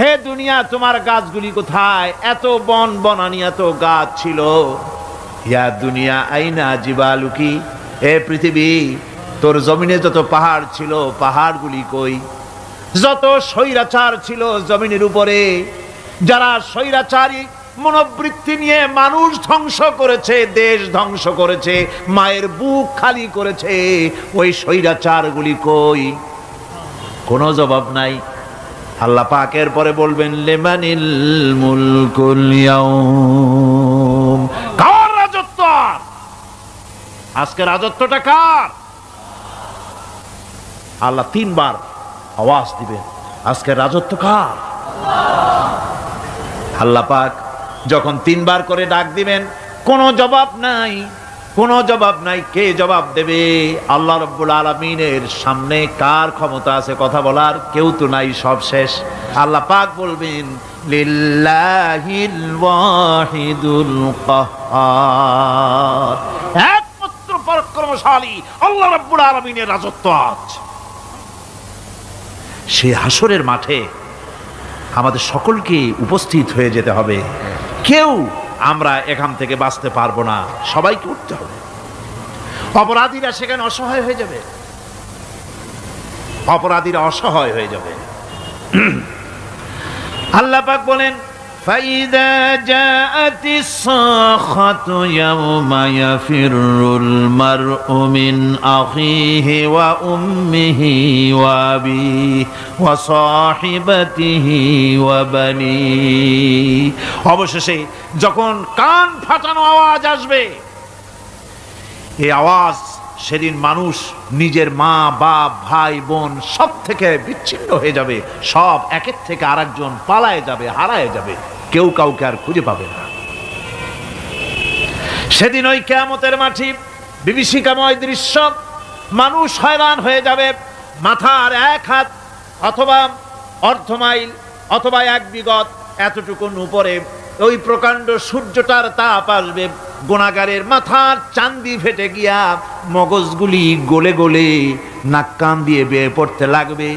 হে দুনিয়া তোমার গাছগুলি কোথায়? এত বন বনানি, এত গাছ ছিল। ইয়া দুনিয়া আইনা জিবালুকি, হে পৃথিবী তোর জমিনে যত পাহাড় ছিল পাহাড়গুলি কই? যত স্বৈরাচার ছিল জমিনের উপরে, যারা স্বৈরাচারী মনোবৃত্তি নিয়ে মানুষ ধ্বংস করেছে, দেশ ধ্বংস করেছে, মায়ের বুক খালি করেছে, ওই স্বৈরাচারগুলি কই? কোনো জবাব নাই। আল্লাহ পাকের পরে বলবেন লিমানিল মুলকুল ইয়াউম, কার রাজত্ব? আজকে রাজত্বটা কার? আল্লাহ তিনবার আওয়াজ দিবেন, আজকে রাজত্ব কার? আল্লাহ পাক যখন তিনবার করে ডাক দিবেন, কোনো জবাব নাই, কোনো জবাব নাই। কে জবাব দেবে? আল্লাহ রাব্বুল আলামিনের সামনে কার ক্ষমতা আছে কথা বলার? কেউ তো নাই, সব শেষ। আল্লাহ পাক বলবেন লিল্লাহিল ওয়াহিদুল কাহ্হার, একমাত্র পরাক্রমশালী আল্লাহ রাব্বুল আলামিনের রাজত্ব আজ। সেই হাসরের মাঠে আমাদের সকলকে উপস্থিত হয়ে যেতে হবে। কেউ আমরা এখান থেকে বাঁচতে পারবো না, সবাইকে উঠতে হবে। অপরাধীরা সেখানে অসহায় হয়ে যাবে, অপরাধীরা অসহায় হয়ে যাবে। আল্লাহ পাক বলেন ফাইদা জাআতিস সাখাতু ইয়াওমা ইয়াফিরুল মারউ মিন আখিহি ওয়া উম্মিহি ওয়া আবিহি ওয়া সাহিবাতিহি ওয়া বানিহি। অবশেষে যখন কান ফাটানো আওয়াজ আসবে, এই আওয়াজ সেদিন মানুষ নিজের মা বাপ ভাই বোন সব থেকে বিচ্ছিন্ন হয়ে যাবে, সব একের থেকে আরেকজন পালায় যাবে, হারায় যাবে, কেউ কাউকে আর খুঁজে পাবে না। সেদিন ওই কিয়ামতের মাঠে বিভীষিকাময় দৃশ্য, মানুষ হয়রান হয়ে যাবে। মাথার এক হাত অথবা অর্ধ মাইল অথবা এক বিগত এতটুকুন উপরে ওই প্রকাণ্ড সূর্যটার তাপ আসবে, গুনাহগারের মাথার চান্দি ফেটে গিয়া মগজগুলি গলে গলে নাক কান দিয়ে বেয়ে পড়তে লাগবে,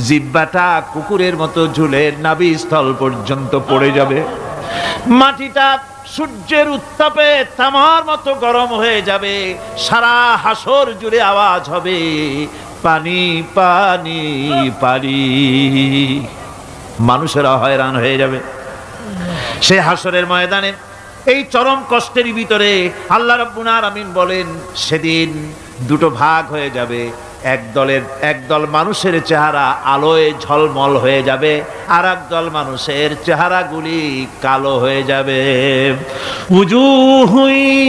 জিহ্বাটা কুকুরের মতো ঝুলে নাভিস্থল পর্যন্ত পড়ে যাবে, মাটিটা সূর্যের উত্তাপে তামার মতো গরম হয়ে যাবে, সারা হাসর জুড়ে আওয়াজ হবে পানি পানি পানি। মানুষেরা হয়রান হয়ে যাবে সেই হাসরের ময়দানে। এই চরম কষ্টের ভিতরে আল্লাহ রাব্বুল আলামিন বলেন সেদিন দুটো ভাগ হয়ে যাবে। একদল মানুষের চেহারা আলোয় ঝলমল হয়ে যাবে, আর একদল মানুষের চেহারাগুলি কালো হয়ে যাবে। উজুহু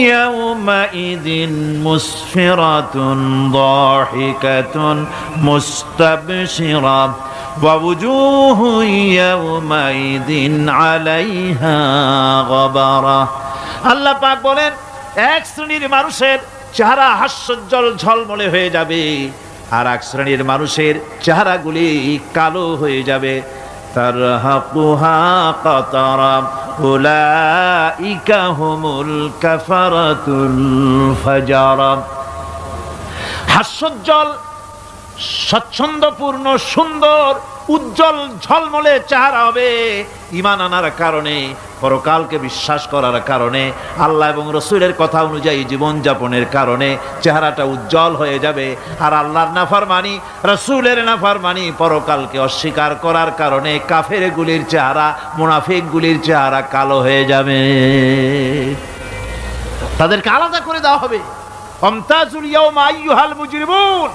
ইয়াউমাইযিন মুসফিরাতুন দাহিকাতুন মুস্তাবশিরা ওয়া উজুহু ইয়াউমাইযিন আলাইহা গাবারা। আল্লাহ পাক বলেন এক শ্রেণীর মানুষের চেহারা হাস্যোজ্জ্বল ঝলমলে হয়ে যাবে, আর এক শ্রেণীর মানুষের চেহারাগুলি কালো হয়ে যাবে। তারহাকুহা কাতারা উলাইকা হুমুল কাফারাতুল ফাজারা। হাস্যোজ্জ্বল, স্বচ্ছন্দপূর্ণ, সুন্দর, উজ্জ্বল ঝলমলে চেহারা হবে ঈমান আনার কারণে, পরকালকে বিশ্বাস করার কারণে, আল্লাহ এবং রসুলের কথা অনুযায়ী জীবনযাপনের কারণে চেহারাটা উজ্জ্বল হয়ে যাবে। আর আল্লাহর নাফরমানি, রসুলের নাফরমানি, পরকালকে অস্বীকার করার কারণে কাফেরগুলির চেহারা, মুনাফিকগুলির চেহারা কালো হয়ে যাবে। তাদেরকে আলাদা করে দেওয়া হবে। আমতাজুল ইয়াওমা আইয়ুহাল মুজরিমুন,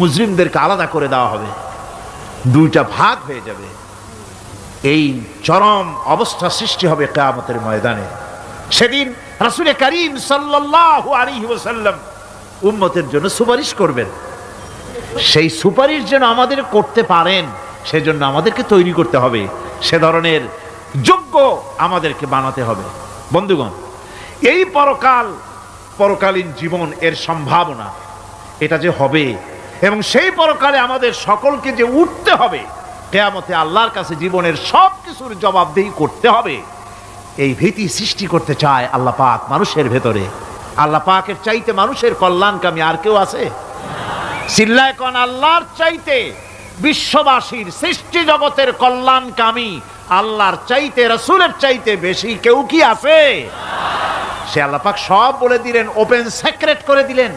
মুজরিমদেরকে আলাদা করে দেওয়া হবে, দুইটা ভাগ হয়ে যাবে। এই চরম অবস্থা সৃষ্টি হবে কিয়ামতের ময়দানে। সেদিন রাসূল করিম সাল্লাল্লাহু আলাইহি ওয়াসাল্লাম উম্মতের জন্য সুপারিশ করবেন। সেই সুপারিশ যেন আমাদের করতে পারেন সেজন্য আমাদেরকে তৈরি করতে হবে, সে ধরনের যোগ্য আমাদেরকে বানাতে হবে। বন্ধুগণ, এই পরকালীন জীবন, এর সম্ভাবনা, এটা যে হবে এবং সেই পরকালে আমাদের সকলকে যে উঠতে হবে, কিয়ামতে আল্লাহর কাছে জীবনের সব কিছুর জবাবদিহি করতে হবে, এই ভীতি সৃষ্টি করতে চায় আল্লাহ পাক মানুষের ভেতরে। আল্লাহ পাকের চাইতে মানুষের কল্যাণকামী আর কেউ আছে? চিল্লায় কোন আল্লাহর চাইতে, বিশ্ববাসীর সৃষ্টি জগতের কল্যাণকামী আল্লাহর চাইতে, রাসূলের চাইতে বেশি কেউ কি আছে? সে আল্লাহ পাক সব বলে দিলেন, ওপেন সিক্রেট করে দিলেন,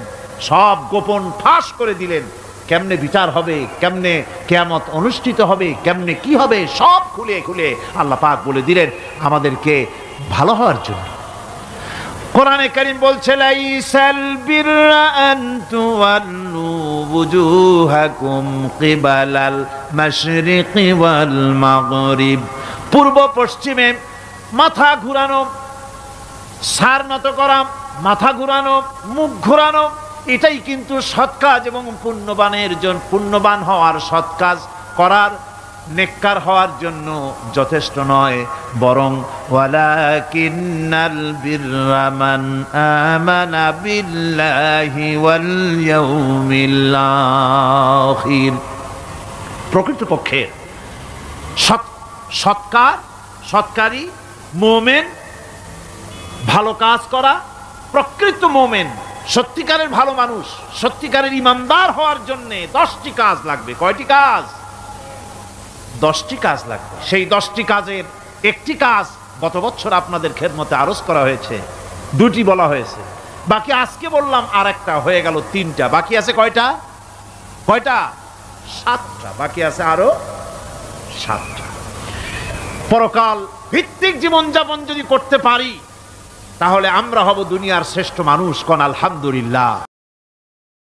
সব গোপন ফাঁস করে দিলেন। কেমনে বিচার হবে, কেমনে কিয়ামত অনুষ্ঠিত হবে, কেমনে কি হবে, সব খুলে খুলে আল্লাহ পাক বলে দিলেন আমাদেরকে ভালো হওয়ার জন্য। কোরআনে কারীম বলছে লাইসাল বিররা আন তুওয়াল্লু ওয়ুজুহাকুম কিবালাল মাশরিকি ওয়াল মাগরিব। পূর্ব পশ্চিমে মাথা ঘুরানো, সার নত করা, মাথা ঘুরানো, মুখ ঘুরানো, এটাই কিন্তু সৎ কাজ এবং পুণ্যবান হওয়ার, সৎ কাজ করার, নেককার হওয়ার জন্য যথেষ্ট নয়, বরং ওয়ালাকিন্নাল বিররা মান আমানা বিল্লাহি ওয়াল ইয়াউমিল আখির। প্রকৃতপক্ষে সৎকারী মুমিন, ভালো কাজ করা, প্রকৃত মুমিন, সত্যিকারের ভালো মানুষ, সত্যিকারের ইমানদার হওয়ার জন্য 10টি কাজ লাগবে। কয়টি কাজ? 10টি কাজ লাগবে। সেই 10টি কাজের একটি কাজ গত বছর আপনাদের খেদমতে আরজ করা হয়েছে, 2টি বলা হয়েছে, বাকি আজকে বললাম আর একটা, হয়ে গেল 3টা। বাকি আছে কয়টা? 7টা। বাকি আছে আরো 7টা। পরকাল ভিত্তিক জীবনযাপন যদি করতে পারি তাহলে আমরা হব দুনিয়ার শ্রেষ্ঠ মানুষ। কোন আলহামদুলিল্লাহ।